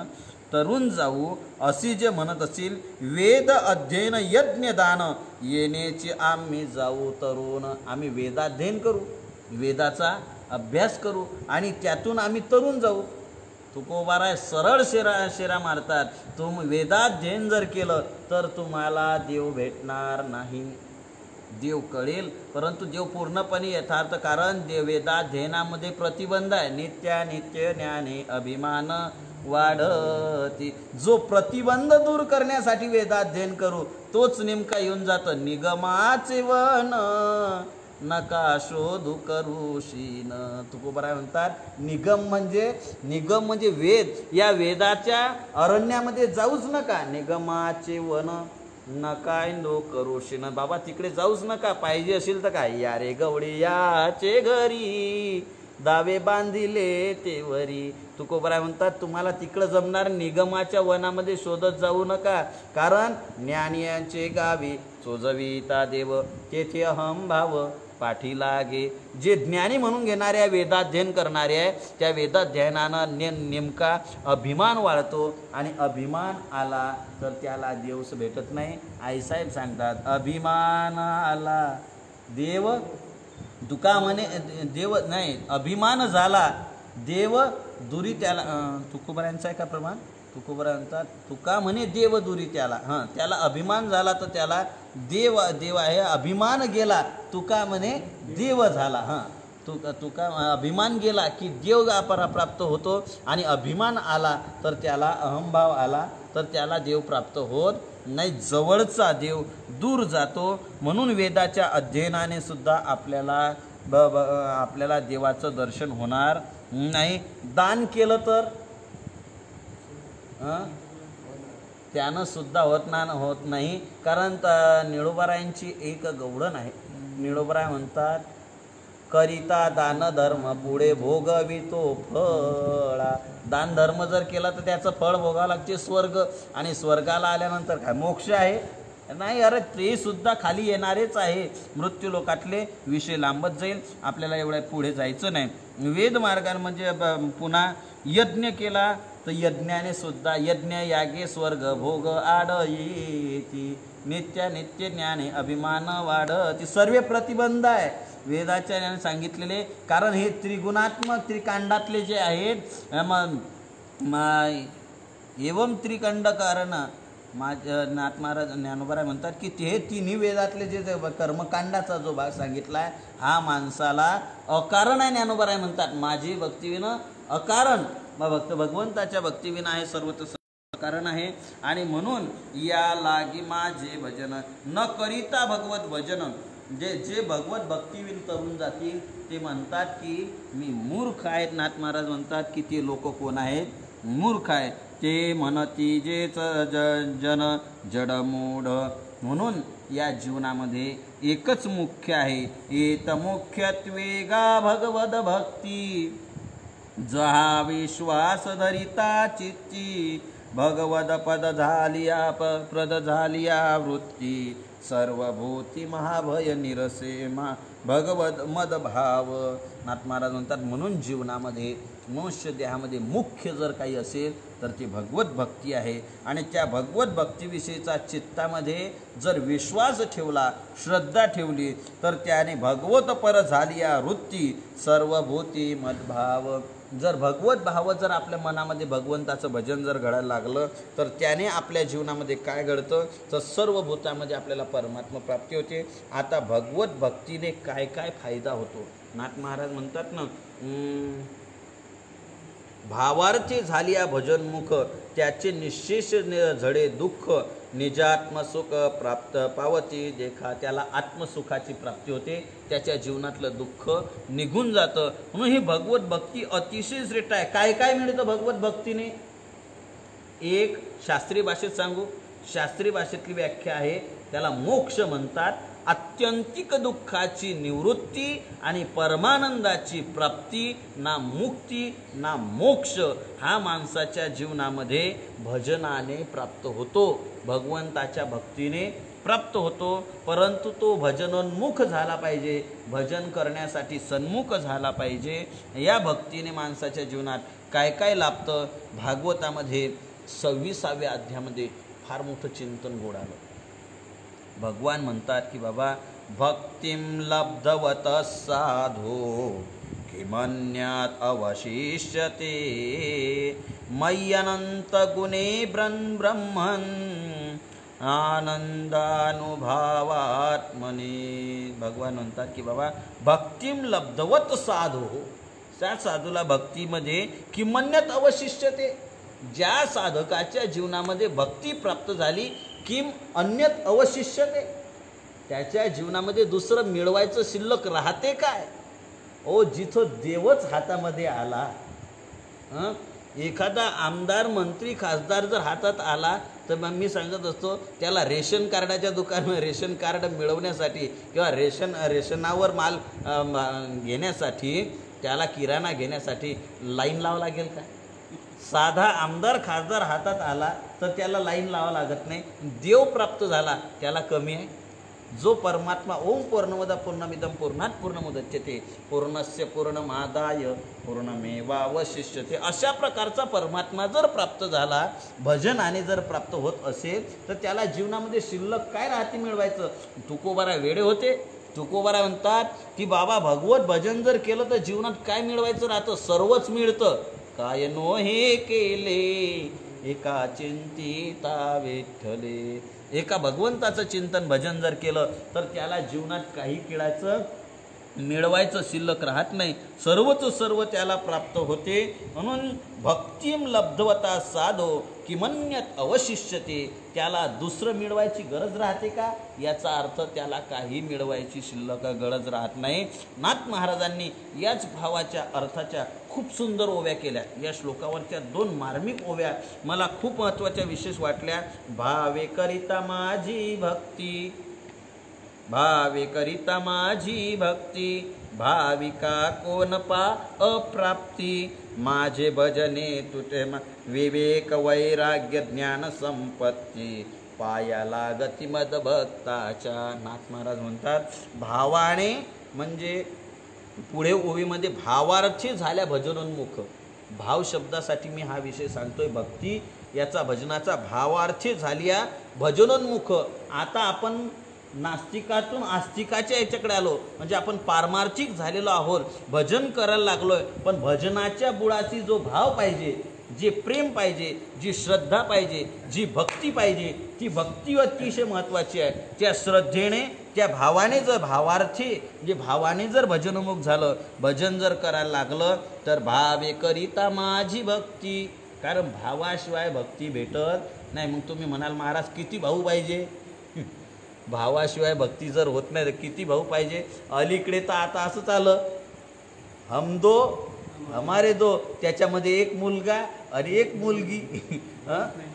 तरुण जाऊ अशी जे म्हणत असतील, वेद अध्ययन यज्ञदान, येण्याची आम्ही जाऊ तरुण. आम्ही वेदाध्ययन करू, वेदाचा अभ्यास करू आणि त्यातून आम्ही तरुण जाऊ. तुकोबाराय सरळ शेरा मारतात, तुम वेदाध्ययन जर केलं तर तुम्हाला देव भेटणार नाही. देव कळेल परंतु देव पूर्णपणे यथार्थ, कारण वेदाध्ययनामध्ये प्रतिबंध आहे. नित्यानित्य ज्ञाने अभिमान वाढती. जो प्रतिबंध दूर करण्यासाठी वेदाध्ययन करू तोच नेमका येऊन जातं निगमाचे वन, नका शोधू करूशीन. तुकोबाराय म्हणतात निगम म्हणजे वेद. या वेदाच्या अरण्यामध्ये जाऊच नका. निगमाचे वन नकाय नो करूशीन. बाबा तिकडे जाऊच नका. पाहिजे असेल तर काय, या रे गवळी याचे घरी, दावे बांधिले तेवरी. तुकोबराय म्हणतात तुम्हाला तिकडं जमणार, निगमाच्या वनामध्ये शोधत जाऊ नका, कारण ज्ञानियांचे गावी चोजविता देव, तेथे अहम भाव पाठी लागे. जे ज्ञानी म्हणून घेणाऱ्या, वेदाध्ययन करणारे आहे, त्या वेदाध्ययनानं नेमका अभिमान वाढतो, आणि अभिमान आला तर त्याला देवच भेटत नाही. आईसाहेब सांगतात अभिमान आला देव, तुका म्हणे देव नाही, अभिमान झाला देव दुरी त्याला. तुकोबरायांचं आहे का प्रमाण? तुकोबरा म्हणतात तुका म्हणे देव दुरी त्याला. हां, त्याला अभिमान झाला तर त्याला देव आहे. अभिमान गेला तुका म्हणे देव झाला. हां, तुका अभिमान गेला की देव प्राप्त होतो, आणि अभिमान आला तर त्याला अहंभाव आला तर त्याला देव प्राप्त होत नाही, जवळचा देव दूर जातो. म्हणून वेदाच्या अध्ययनाने सुद्धा आपल्याला देवाचं दर्शन होणार नाही. दान केलं तर त्यानं सुद्धा होत नाही, कारण निळोबारायांची एक गवळण आहे. निळोबाराय म्हणतात करिता दान धर्म पुढे भोगवितो फळा. दान धर्म जर केला तर त्याचं फळ भोगावं लागते स्वर्ग, आणि स्वर्गाला आल्यानंतर काय मोक्ष आहे? नाही. अरे ते सुद्धा खाली येणारेच आहे. मृत्यू लोकातले विषय लांबत जाईल, आपल्याला एवढ्या पुढे जायचं नाही. वेद मार्गांमध्ये पुन्हा यज्ञ केला तर यज्ञाने सुद्धा यज्ञ यागे स्वर्ग भोग आडयेती. नित्य ज्ञाने अभिमान वाढती. सर्व प्रतिबंध आहे वेदाचार्याने सांगितलेले, कारण हे त्रिगुणात्मक त्रिकांडातले जे आहेत, एवं त्रिकंड कारण नाथ महाराज ज्ञानोबा म्हणतात की ते तिन्ही वेदातले जे कर्मकांडाचा जो भाग सांगितला आहे, हा माणसाला अकारण आहे. ज्ञानोबा म्हणतात माझी भक्तीविना अकारण, भगवंताच्या भक्तीविना आहे सर्वत्र कारण आहे. आणि म्हणून या लागी माझे भजन न करिता भगवत भजन. जे भगवत भक्तीविन तरुण जातील ते म्हणतात की मी मूर्ख आहेत. नाथ महाराज म्हणतात की ते लोक कोण आहेत? मूर्ख आहे. ते म्हणती जे जन जडमूढ. म्हणून या जीवनामध्ये एकच मुख्य आहे. एत मुख्यत्वे गा भगवद भक्ती, जहा विश्वास धरिता चित्ती, भगवद पद झालिया प्रद झालिया वृत्ती, सर्वभूती महाभय निरसे भगवद मद भाव. नाथ महाराज म्हणतात म्हणून जीवनामध्ये मनुष्य देहामध्ये मुख्य जर काही असेल तर ती भगवत भक्ती आहे. आणि त्या भगवत भक्तीविषयीचा चित्तामध्ये जर विश्वास ठेवला, श्रद्धा ठेवली, तर त्याने भगवत पर झालिया वृत्ती, सर्वभूती मदभाव. जर भगवत भाव जर आपल्या मनामध्ये भगवंताचं भजन जर घडायला लागलं तर त्याने आपल्या जीवनामध्ये काय घडतं तर सर्व भूतामध्ये आपल्याला परमात्मा प्राप्ती होते. आता भगवत भक्तीने काय काय फायदा होतो? नाथ महाराज म्हणतात ना, भावार्थी झालिया भजनमुख, त्याचे निशेष झडे दुःख, निजात्मसुख प्राप्त पावती देखा. त्याला आत्मसुखाची प्राप्ती होते, त्याच्या जीवनातलं दुःख निघून जातं. म्हणून ही भगवत भक्ती अतिशय श्रेष्ठ आहे. काय काय मिळतं भगवत भक्तीने? एक शास्त्रीय भाषेत सांगू, शास्त्रीय भाषेतली व्याख्या आहे, त्याला मोक्ष म्हणतात. आत्यंतिक दुःखाची निवृत्ती आणि परमानंदाची प्राप्ती. ना मुक्ती ना मोक्ष हा माणसाच्या जीवनामध्ये भजनाने प्राप्त होतो, भगवंताच्या भक्तीने प्राप्त होतो. परंतु तो भजनोन्मुख झाला पाहिजे, भजन करण्यासाठी सन्मुख झाला पाहिजे. या भक्तीने माणसाच्या जीवनात काय काय लाभतं? भागवतामध्ये 26व्या अध्यायामध्ये फार मोठं चिंतन घोडालं. भगवान म्हणतात की बाबा भक्तिम लब्धवत साधो किमन्यात अवशिष्यते, मय्यनंत गुणे ब्रह्मन् आनंदानुभावात्मने. भगवान म्हणतात की बाबा भक्तिम लब्धवत साधो, त्या साधूला भक्तीमध्ये किमन्यात अवशिष्यते. ज्या साधकाच्या जीवनामध्ये भक्ती प्राप्त झाली, किम अन्यत अवशिष्यते, त्याच्या जीवनामध्ये दुसरं मिळवायचं शिल्लक राहते काय? ओ, जिथं देवच हातामध्ये आला, एखादा आमदार मंत्री खासदार जर हातात आला तर मग मी सांगत असतो त्याला रेशन कार्डाच्या दुकानात रेशन कार्ड मिळवण्यासाठी किंवा रेशनावर माल घेण्यासाठी त्याला किराणा घेण्यासाठी लाईन लावावं लागेल का? साधा आमदार खासदार हातात आला तर त्याला लाईन लावावं लागत नाही. देव प्राप्त झाला त्याला कमी आहे? जो परमात्मा ओम पूर्णमद पूर्णमिदं पूर्णात् पूर्णमुदच्यते पूर्णस्य पूर्णमादाय पूर्णमेवावशिष्यते, अशा प्रकारचा परमात्मा जर प्राप्त झाला, भजनाने जर प्राप्त होत असेल, तर त्याला जीवनामध्ये शिल्लक काय राहते मिळवायचं? तुकोबारा वेडे होते. तुकोबारा म्हणतात की बाबा भगवत भजन जर केलं तर जीवनात काय मिळवायचं राहतं? सर्वच मिळतं. काय नो हे केले एका चिंतिता विठ्ठले, एका भगवंताचं चिंतन भजन जर केलं तर त्याला जीवनात काही किळायचं मिळवायचं शिल्लक राहत नाही. सर्वच सर्व त्याला प्राप्त होते. म्हणून भक्तिम लब्धवता साधो किमन्यत अवशिष्यते, त्याला दुसरं मिळवायची गरज राहते का? याचा अर्थ त्याला काही मिळवायची शिल्लक गरज राहत नाही. नाथ महाराजांनी याच भावाच्या अर्थाच्या खूप सुंदर ओव्या केल्या. या श्लोकावरच्या 2 मार्मिक ओव्या मला खूप महत्त्वाच्या विशेष वाटल्या. भावे करिता माझी भक्ती, भावे करिता माझी भक्ती, भाविका कोण पा अप्राप्ती, माझे भजने तुटे विवेक वैराग्य ज्ञान संपत्ती, पाया लागती मद भक्ताच्या. नाथ महाराज म्हणतात भावाने म्हणजे पुढे ओवीमध्ये भावार्थी झाल्या भजनोन्मुख. भाव शब्दासाठी मी हा विषय सांगतोय. भक्ती याचा भजनाचा भावार्थी झाल्या भजनोन्मुख. आता आपण नास्तिकातून आस्तिकाच्या याच्याकडे आलो, म्हणजे आपण पारमार्थिक झालेलो आहोत, भजन करायला लागलोय. पण भजनाच्या बुडाची जो भाव पाहिजे, जे प्रेम पाहिजे, जी श्रद्धा पाहिजे, जी भक्ती पाहिजे, ती भक्ती अतिशय महत्त्वाची आहे. त्या श्रद्धेने त्या भावाने जर भावार्थी जे भावाने जर भजनमुख झालं, भजन जर करायला लागलं, तर भावे करिता माझी भक्ती. कारण भावाशिवाय भक्ती भेटत नाही. मग तुम्ही म्हणाल महाराज किती भाऊ पाहिजे? भावाशिवाय भक्ती जर होत नाही तर किती भाऊ पाहिजे? अलीकडे तर आता असंच आलं, हम दो हमारे दो, त्याच्यामध्ये एक मुलगा आणि एक मुलगी.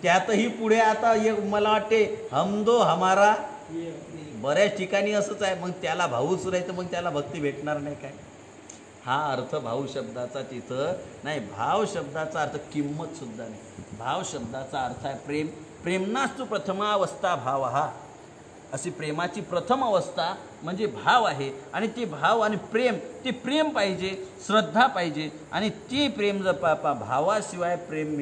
त्यातही पुढे आता एक मला वाटते हम दो हमारा, बऱ्याच ठिकाणी असंच आहे. मग त्याला भाऊच राहायचं, मग त्याला भक्ती भेटणार नाही काय? हा अर्थ भाऊ शब्दाचा तिथं नाही. भाव शब्दाचा अर्थ किंमत सुद्धा नाही. भाव शब्दाचा अर्थ आहे प्रेम. प्रेमनास्तु प्रथमावस्था भाव, हा अशी प्रेमाची प्रथम अवस्था म्हणजे भाव आहे. आणि ते भाव आणि प्रेम, ते प्रेम पाहिजे, श्रद्धा पाहिजे. आणि ते प्रेम जर भावाशिवाय प्रेम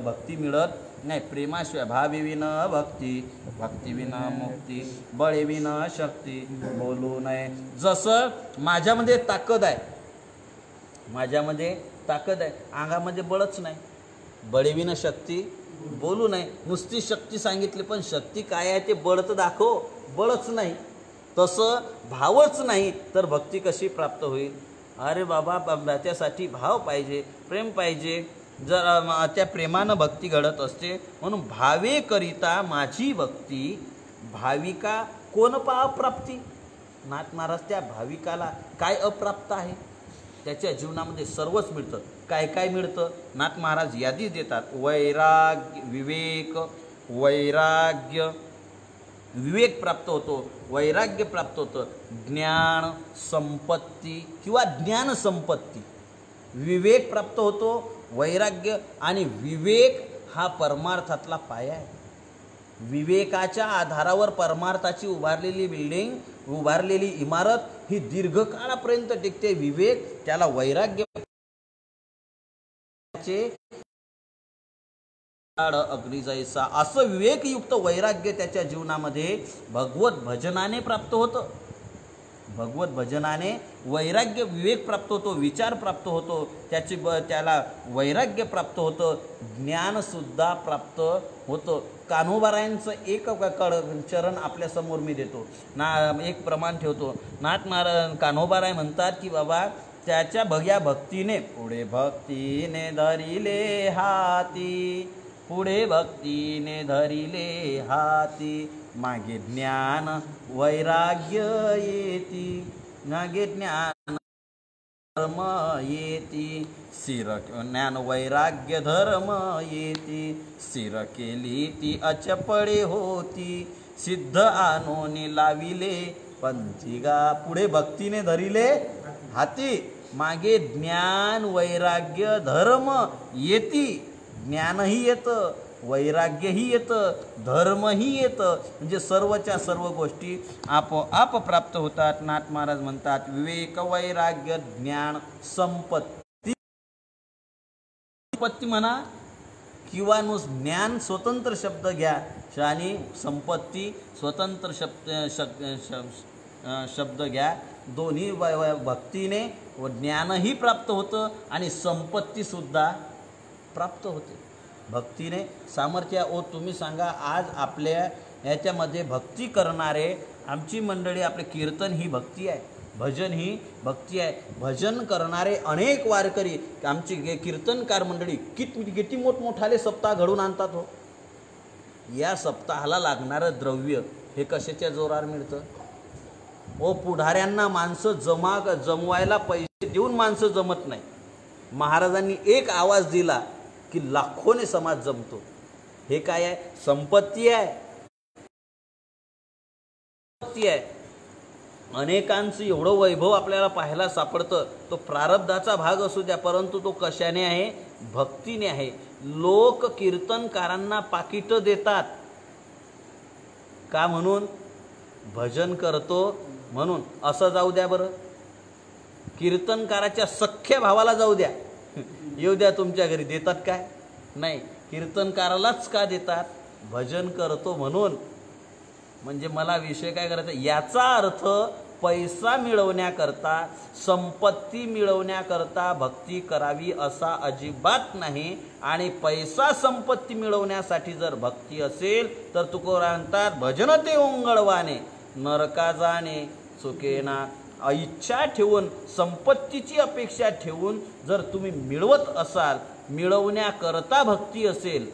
भक्ती मिळत नाही. प्रेमाशिवाय भाविविना भक्ती, भक्तिविना मुक्ती, बळेविना शक्ती बोलू नये. जसं माझ्यामध्ये ताकद आहे, माझ्यामध्ये ताकद आहे, अंगामध्ये बळच नाही, बळेविना शक्ती बोलू नये. नुसती शक्ती सांगितली पण शक्ती काय आहे ते बळ तर दाखव, बळच नाही. तसं भावच नाही तर भक्ती कशी प्राप्त होईल? अरे बाबा त्यासाठी भाव पाहिजे, प्रेम पाहिजे. जर त्या प्रेमानं भक्ती घडत असते. म्हणून भावे करिता माझी भक्ती, भाविका कोण पा अप्राप्ती. नाथ महाराज त्या भाविकाला काय अप्राप्त आहे? त्याच्या जीवनामध्ये सर्वच मिळतं. काय काय मिळतं? नाथ महाराज यादी देतात. वैराग्य, विवेक, वैराग्य, विवेक प्राप्त होतो, वैराग्य प्राप्त होतं, ज्ञान संपत्ती किंवा ज्ञान संपत्ती. विवेक प्राप्त होतो, वैराग्य आणि विवेक हा परमार्थातला पाया आहे. विवेकाच्या आधारावर परमार्थाची उभारलेली बिल्डिंग, उभारलेली इमारत ही दीर्घकाळापर्यंत टिकते. विवेक त्याला वैराग्य अग्नी जैसा, असं विवेकयुक्त वैराग्य त्याच्या जीवनामध्ये भगवत भजनाने प्राप्त होतं. भगवत भजनाने वैराग्य, विवेक प्राप्त होतो, विचार प्राप्त होतो, त्याला वैराग्य प्राप्त होतं, ज्ञानसुद्धा प्राप्त होतं. कान्होबारायांचं एक चरण आपल्यासमोर मी देतो ना, एक प्रमाण ठेवतो. नाथ महाराज कान्होबाराय म्हणतात की बाबा त्याच्या भग्या भक्तीने, पुढे भक्तीने धरिले हाती, पुढे भक्तीने धरिले हाती, मागे ज्ञान वैराग्य येती, मागे ज्ञान धर्म येती, स्थिर ज्ञान वैराग्य धर्म येती, स्थिर केली ती अचपळे होती, सिद्ध आणोनी लाविले पंथिगा. पुढे भक्तीने धरिले हाती, मागे ज्ञान वैराग्य धर्म येती. ज्ञानही येतं, वैराग्यही येतं, धर्मही येतं, म्हणजे सर्वच्या सर्व गोष्टी आपोआप प्राप्त होतात. नाथ महाराज म्हणतात विवेक वैराग्य ज्ञान संपत्ती. संपत्ती म्हणा किंवा ज्ञान स्वतंत्र शब्द घ्या आणि संपत्ती स्वतंत्र शब्द घ्या. दोन्ही भक्तीने ज्ञानही प्राप्त होतं आणि संपत्तीसुद्धा प्राप्त होते. भक्तीने सामर्थ्य. तुम्ही सांगा आज आपल्या ह्याच्यामध्ये भक्ती करणारे आमची मंडळी, आपले कीर्तन ही भक्ती आहे, भजन ही भक्ती आहे. भजन करणारे अनेक वारकरी आमची कीर्तनकार मंडळी किती मोठमोठाले सप्ताह घडून आणतात हो. या सप्ताहाला लागणारं द्रव्य हे कशाच्या जोरावर मिळतं? पुढाऱ्यांना माणसं जमवायला पैसे देऊन माणसं जमत नाही. महाराजांनी एक आवाज दिला की लाखोने समाज जमतो. हे काय आहे? संपत्ती आहे. अनेकांचं एवढं वैभव आपल्याला पाहायला सापडतं. तो प्रारब्धाचा भाग असू द्या, परंतु तो कशाने आहे? भक्तीने आहे. लोक कीर्तनकारांना पाकिटं देतात का? म्हणून भजन करतो म्हणून. असं जाऊ द्या बरं, कीर्तनकाराच्या सख्ख्या भावाला जाऊ द्या, येऊ द्या तुमच्या घरी, देतात काय? नाही. कीर्तनकारालाच का देतात? भजन करतो म्हणून. म्हणजे मला विषय काय करायचा? याचा अर्थ पैसा मिळवण्याकरता, संपत्ती मिळवण्याकरता भक्ती करावी असा अजिबात नाही. आणि पैसा संपत्ती मिळवण्यासाठी जर भक्ती असेल तर तुकोबा म्हणतात भजन ते ओंगळवाने नरका जाणे चुकेना. इच्छा ठेवून, संपत्तीची अपेक्षा ठेवून जर तुम्ही मिळवत असाल, मिळवण्याकरता भक्ती असेल,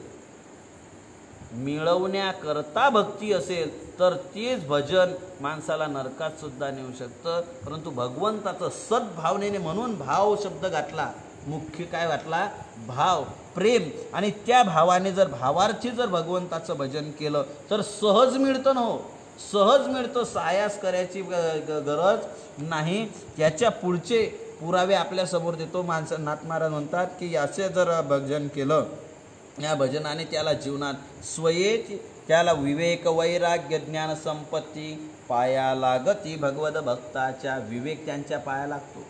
मिळवण्याकरता भक्ती असेल तर तेच भजन माणसाला नरकात सुद्धा नेऊ शकतं. परंतु भगवंताचं सद्भावनेने, म्हणून भाव शब्द घातला, मुख्य काय घातला? भाव, प्रेम. आणि त्या भावाने जर भावार्थी जर भगवंताचं भजन केलं तर सहज मिळतं ना हो, सहज मिळतं. सायास करायची गरज नाही. त्याच्या पुढचे पुरावे आपल्या समोर देतो. नाथ महाराज म्हणतात की असे जर भजन केलं, या भजनाने त्याला जीवनात स्वयेच त्याला विवेक वैराग्य ज्ञान संपत्ती पाया लागती. भगवत भक्ताच्या विवेक त्यांच्या पाया लागतो,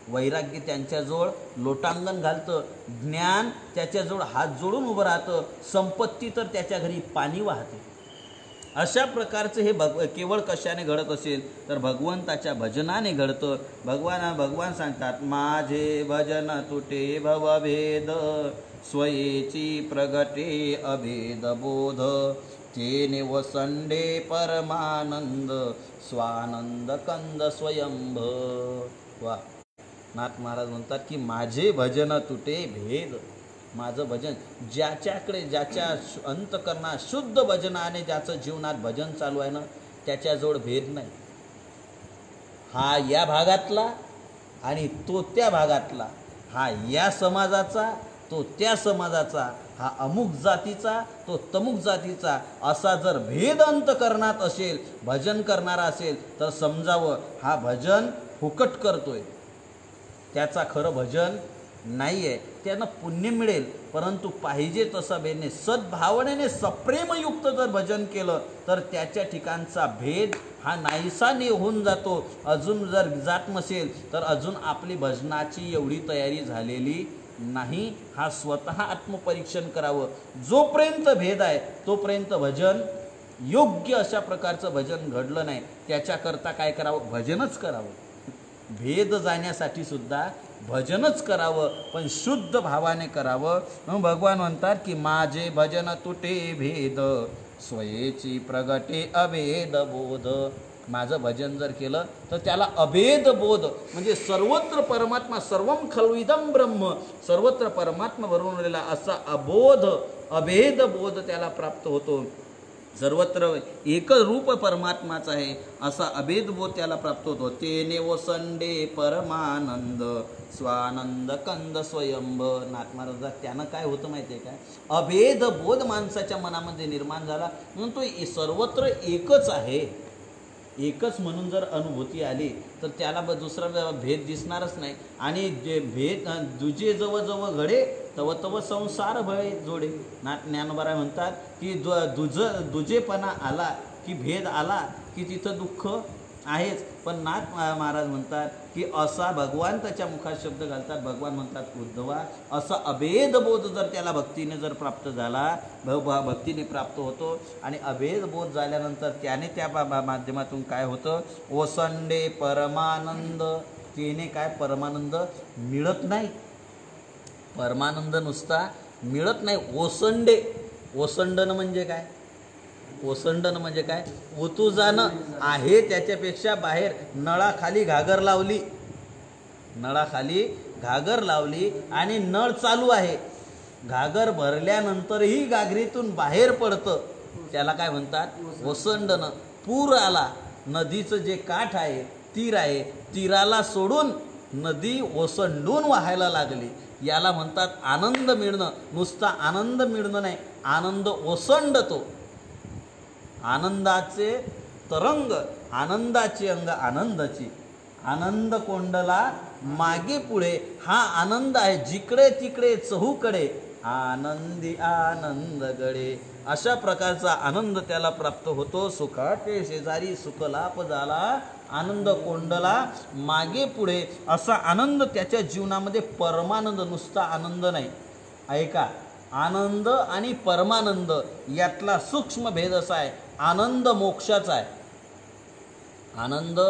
वैराग्य त्यांच्याजवळ लोटांगण घालतं, ज्ञान त्याच्याजवळ हात जोडून उभं राहतं, संपत्ती तर त्याच्या घरी पाणी वाहते. अशा प्रकारचं हे केवळ कशाने घडत असेल तर भगवंताच्या भजनाने घडतं. भगवान सांगतात माझे भजन तुटे भवभेद स्वयेची प्रगटे अभेद बोध तेने वसंडे परमानंद स्वानंद कंद स्वयंभ. वा. नाथ महाराज म्हणतात की माझे भजन तुटे भेद. माझं भजन ज्याच्याकडे, ज्याच्या अंतकरणात शुद्ध भजनाने ज्याचं जीवनात भजन चालू आहे ना, त्याच्याजवळ भेद नाही. हा या भागातला आणि तो त्या भागातला, हा या समाजाचा तो त्या समाजाचा, हा अमुक जातीचा तो तमुक जातीचा, असा जर भेद अंतकरणात असेल, भजन करणारा असेल तर समजावं हा भजन फुकट करतोय, त्याचा खरं भजन नाही आहे. त्यानं पुण्य मिळेल, परंतु पाहिजे तसा भेदने सद्भावनेने सप्रेमयुक्त जर भजन केलं तर त्याच्या ठिकाणचा भेद हा नाहीसा होऊन जातो. अजून जर जात नसेल तर अजून आपली भजनाची एवढी तयारी झालेली नाही. हा स्वतः आत्मपरीक्षण करावं. जोपर्यंत भेद आहे तोपर्यंत भजन योग्य अशा प्रकारचं भजन घडलं नाही. त्याच्याकरता काय करावं? भजनच करावं. भेद जाण्यासाठी सुद्धा भजनच करावं, पण शुद्ध भावाने करावं. मग भगवान म्हणतात की माझे भजन तुटे भेद स्वयेची प्रगटे अभेद बोध. माझं भजन जर केलं तर त्याला अभेद बोध, म्हणजे सर्वत्र परमात्मा, सर्वम खल्विदम ब्रह्म, सर्वत्र परमात्मा भरून राहिला असा अबोध अभेद बोध त्याला प्राप्त होतो. सर्वत्र एक रूप परमात्माच आहे असा अभेद बोध त्याला प्राप्त होतो. तेने ओसंडे परमानंद स्वानंद कंद स्वयंभ. नाथ महाराज त्यानं काय होतं माहिती आहे काय? अभेद बोध माणसाच्या मनामध्ये निर्माण झाला म्हणून तो सर्वत्र एकच आहे. एकच म्हणून जर अनुभूती आली तर त्याला दुसरा भेद दिसणारच नाही. आणि जे भेद दुजे जवळ जवळ घडे तव तव संसार भळे जोडे. ज्ञानोबा म्हणतात की दुजेपणा आला की भेद आला की तिथं दुःख आहेच. पण नाथ महाराज म्हणतात की असा भगवान त्याच्या मुखात शब्द घालतात. भगवान म्हणतात उद्धवा असा अभेद बोध जर त्याला भक्तीने जर प्राप्त झाला, भक्तीने प्राप्त होतो. आणि अभेद बोध झाल्यानंतर त्याने त्या माध्यमातून काय होतं, ओसंडे परमानंद. त्याने काय परमानंद मिळत नाही. परमानंद नुसता मिळत नाही, ओसंडे. ओसंडन म्हणजे काय? ओसंडन म्हणजे काय? ओतू जाणं आहे त्याच्यापेक्षा बाहेर. नळाखाली घागर लावली, नळाखाली घागर लावली आणि नळ चालू आहे. घागर भरल्यानंतरही घागरीतून बाहेर पडतं, त्याला काय म्हणतात? ओसंडन. पूर आला, नदीचं जे काठ आहे, तीर आहे, तीराला सोडून नदी ओसंडून वाहायला लागली, याला म्हणतात आनंद मिळणं. नुसता आनंद मिळणं नाही, आनंद ओसंडतो. आनंदाचे तरंग, आनंदाची अंग आनंदाची, आनंद कोंडला मागे पुढे. हा आनंद आहे जिकडे तिकडे चहूकडे, आनंदी आनंद गडे. अशा प्रकारचा आनंद त्याला प्राप्त होतो. सुखाचे शेजारी सुखलाप झाला, आनंद कोंडला मागे पुढे. असा आनंद त्याच्या जीवनामध्ये परमानंद, नुसता आनंद नाही. ऐका, आनंद आणि परमानंद यातला सूक्ष्म भेद असा आहे. आनंद मोक्षाचा आहे. आनंद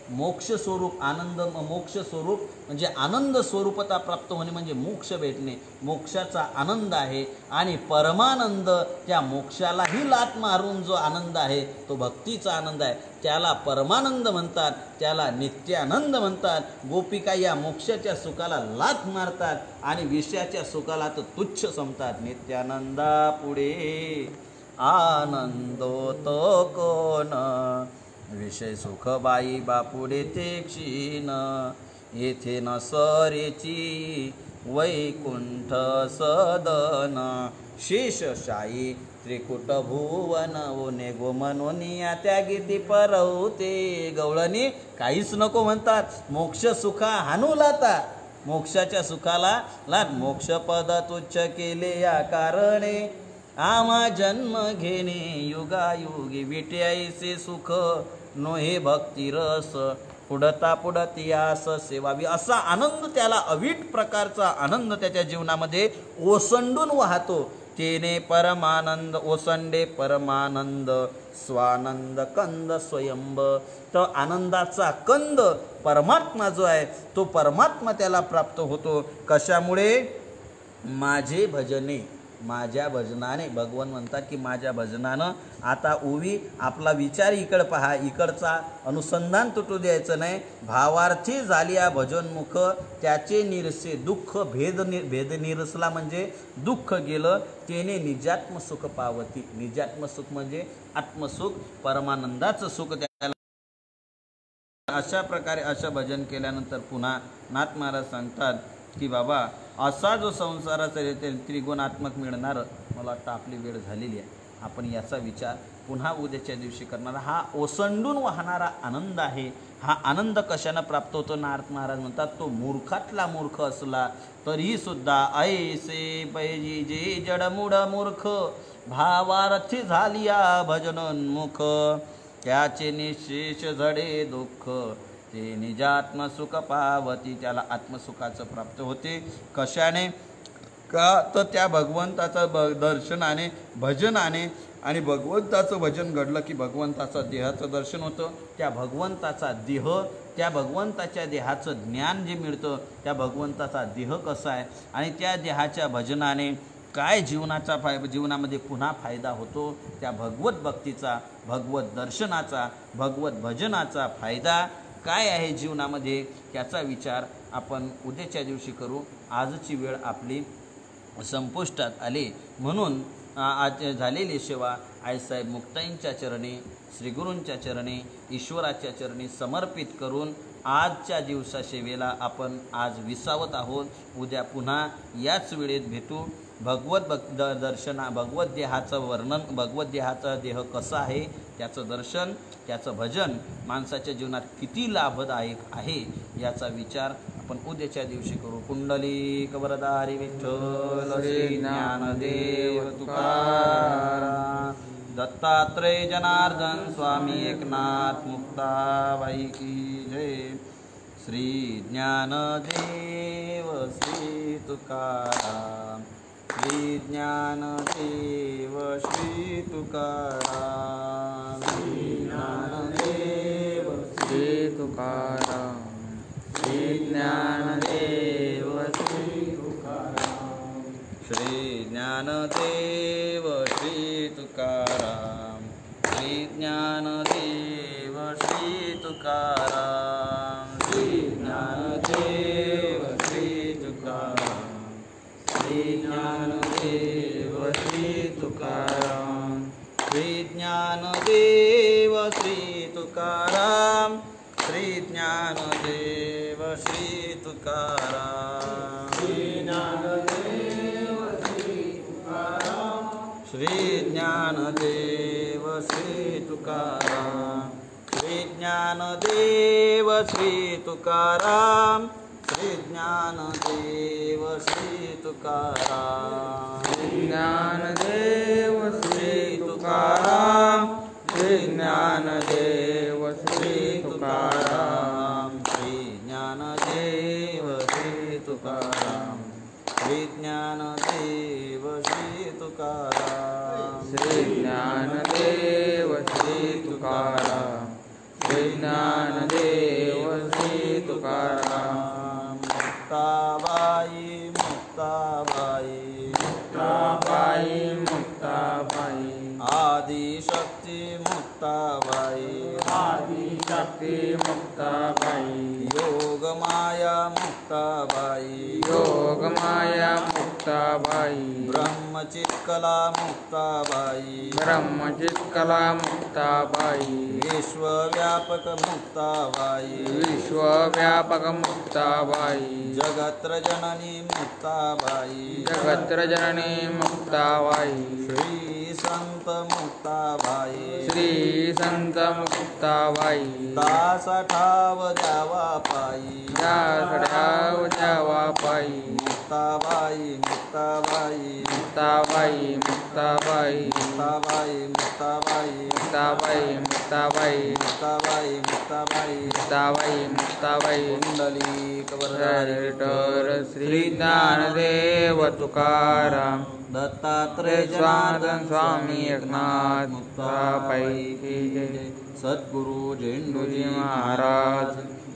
मोक्ष स्वरूप, आनंद मोक्ष स्वरूप म्हणजे आनंद स्वरूपता प्राप्त होणे म्हणजे मोक्ष भेटणे, मोक्षाचा आनंद आहे. आणि परमानंद, त्या मोक्षालाही लात मारून जो आनंद आहे तो भक्तीचा आनंद आहे. त्याला परमानंद म्हणतात, त्याला नित्यानंद म्हणतात. गोपिका या मोक्षाच्या सुखाला लात मारतात आणि विषयाच्या सुखाला तर तुच्छ समतात. नित्यानंदा पुढे आनंदो तो कोण, विषय सुख बाई बापुडे ते क्षीण. येथे न सरेची वैकुंठ सदन, शेषशाही त्रिकुट भुवन. ओने गो मनोनिया त्या गीती परवते. गवळणी काहीच नको म्हणतात, मोक्ष सुखा हानू लाता. मोक्षाच्या सुखाला लाट. मोक्ष पद तुच्छ केले या कारणे, आम्हा जन्म घेणे युगायुगी. विट्याईसे सुख नोहे भक्ती रस, पुढता पुढती आस सेवावी. असा आनंद त्याला, अवीट प्रकारचा आनंद त्याच्या जीवनामध्ये ओसंडून वाहतो. तेने परमानंद ओसंडे परमानंद, स्वानंद कंद स्वयंभ. तर आनंदाचा कंद परमात्मा जो आहे तो परमात्मा त्याला प्राप्त होतो. कशामुळे? माझे भजने, माझ्या भजनाने. भगवान म्हणतात की माझ्या भजनानं. आता ओवी आपला विचार इकडं पहा, इकडचा अनुसंधान तुटू द्यायचं नाही. भावार्थी झालिया भजनमुख, त्याचे निरसे दुःख. भेद निरसला म्हणजे दुःख गेलं. तेने निजात्म सुख पावती. निजात्म सुख म्हणजे आत्मसुख, परमानंदाचं सुख त्याला. अशा प्रकारे असं भजन केल्यानंतर पुन्हा नाथ महाराज सांगतात की बाबा असा जो संसाराचा त्रिगुणात्मक मिळणार. मला वाटतं आपली वेळ झालेली आहे. आपण याचा विचार पुन्हा उद्याच्या दिवशी करणार. हा ओसंडून वाहणारा आनंद आहे. हा आनंद कशानं प्राप्त होतो? नाथ महाराज म्हणतात तो मूर्खातला मूर्ख असला तरी सुद्धा ऐसे पैजी जे जडमुड मूर्ख, भावार्थी झालिया भजनोन्मुख, त्याचे निशेष झडे दुःख, ते निजात्म सुख पावती. त्याला आत्मसुखाचं प्राप्त होते. कशाने? का तर त्या भगवंताचं दर्शनाने, भजनाने. आणि भगवंताचं भजन घडलं की भगवंताचं देहाचं दर्शन होतं. त्या भगवंताचा देह, त्या भगवंताच्या देहाचं ज्ञान जे मिळतं, त्या भगवंताचा देह कसा आहे आणि त्या देहाच्या भजनाने काय जीवनाचा जीवनामध्ये पुन्हा फायदा होतो. त्या भगवत भक्तीचा, भगवत दर्शनाचा, भगवत भजनाचा फायदा काय आहे जीवनामध्ये, त्याचा विचार आपण उद्याच्या दिवशी करू. आजची वेळ आपली संपुष्टात आली. म्हणून आज झालेली सेवा आईसाहेब मुक्ताईंच्या चरणी, श्रीगुरूंच्या चरणी, ईश्वराच्या चरणी समर्पित करून आजच्या दिवसा सेवेला आपण आज विसावत आहोत. उद्या पुन्हा याच वेळेत भेटू. भगवत देहाचं वर्णन, भगवत देहाचा देह कसा आहे त्याचं दर्शन, त्याचं भजन माणसाच्या जीवनात किती लाभदायक आहे याचा विचार आपण उद्याच्या दिवशी करू. पुंडलिक वरदारी विठ्ठल श्री ज्ञानदेव तुकाराम, दत्तात्रय जनार्दन स्वामी एकनाथ मुक्ताबाई की जय. श्री ज्ञानदेव श्री तुकाराम, श्री ज्ञानदेव श्री तुकाराम, श्री ज्ञानदेव श्री तुकाराम, श्री ज्ञानदेव श्री तुकाराम, श्री ज्ञानदेव श्री तुकाराम, श्री ज्ञानदेव श्री तुकाराम, श्री ज्ञानदेव श्री तुकाराम, श्री ज्ञानदेव श्री तुकाराम, श्री ज्ञानदेव श्री तुकाराम, श्री ज्ञानदेव श्री तुकाराम, श्री ज्ञानदेव श्री तुकाराम, श्री ज्ञानदेव श्री तुकाराम, श्री ज्ञानदेव श्री तुकाराम, श्री ज्ञानदेव श्री तुकाराम, श्री ज्ञानदेव श्री तुकाराम, श्री ज्ञानदेव श्री तुकाराम, श्री ज्ञानदेव श्री तुकाराम, श्री ज्ञानदेव श्री तुकाराम, श्री ज्ञानदेव श्री तुकाराम, श्री ज्ञानदेव श्री तुकाराम. मुक्ताबाई मुक्ताबाई मुक्ताबाई मुक्ताबाई, आदिशक्ती मुक्ताबाई आदिशक्ती मुक्ताबाई, योगमाया मुक्ताबाई योगमाया मुक्ताबाई, ब्रह्मचित्कला मुक्ताबाई ब्रह्मचित्कला मुक्ताबाई, विश्वव्यापक मुक्ताबाई विश्वव्यापक मुक्ताबाई, जगत्रजननी मुक्ताबाई जगत्रजननी मुक्ताबाई, श्री संत मुक्ताबाई श्री संत मुक्ताबाई, दास ठाव द्यावा पायी दासडाव जावा पायी, मुक्ताबाई मुक्ताबाई मुक्ताबाई मुक्ताबाई, मुक्ताबाई मुक्ताबाई मुक्ताबाई मुक्ताबाई, मुक्ताबाई मुक्ताबाई मुक्ताबाई मुक्ताबाई. पुंडलिक वरदारी विठ्ठल श्री ज्ञानदेव तुकाराम, दत्तात्रय जनार्दन स्वामी एकनाथ मुक्ताबाई की जय. सद्गुरु झेंडूजी महाराज,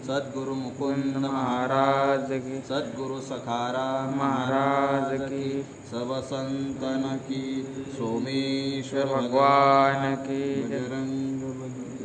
सद्गुरु मुकुंद महाराज की, सद्गुरु सखाराम महाराज की, सब संतन की, सोमेश्वर भगवान की जय. बजरंग बली.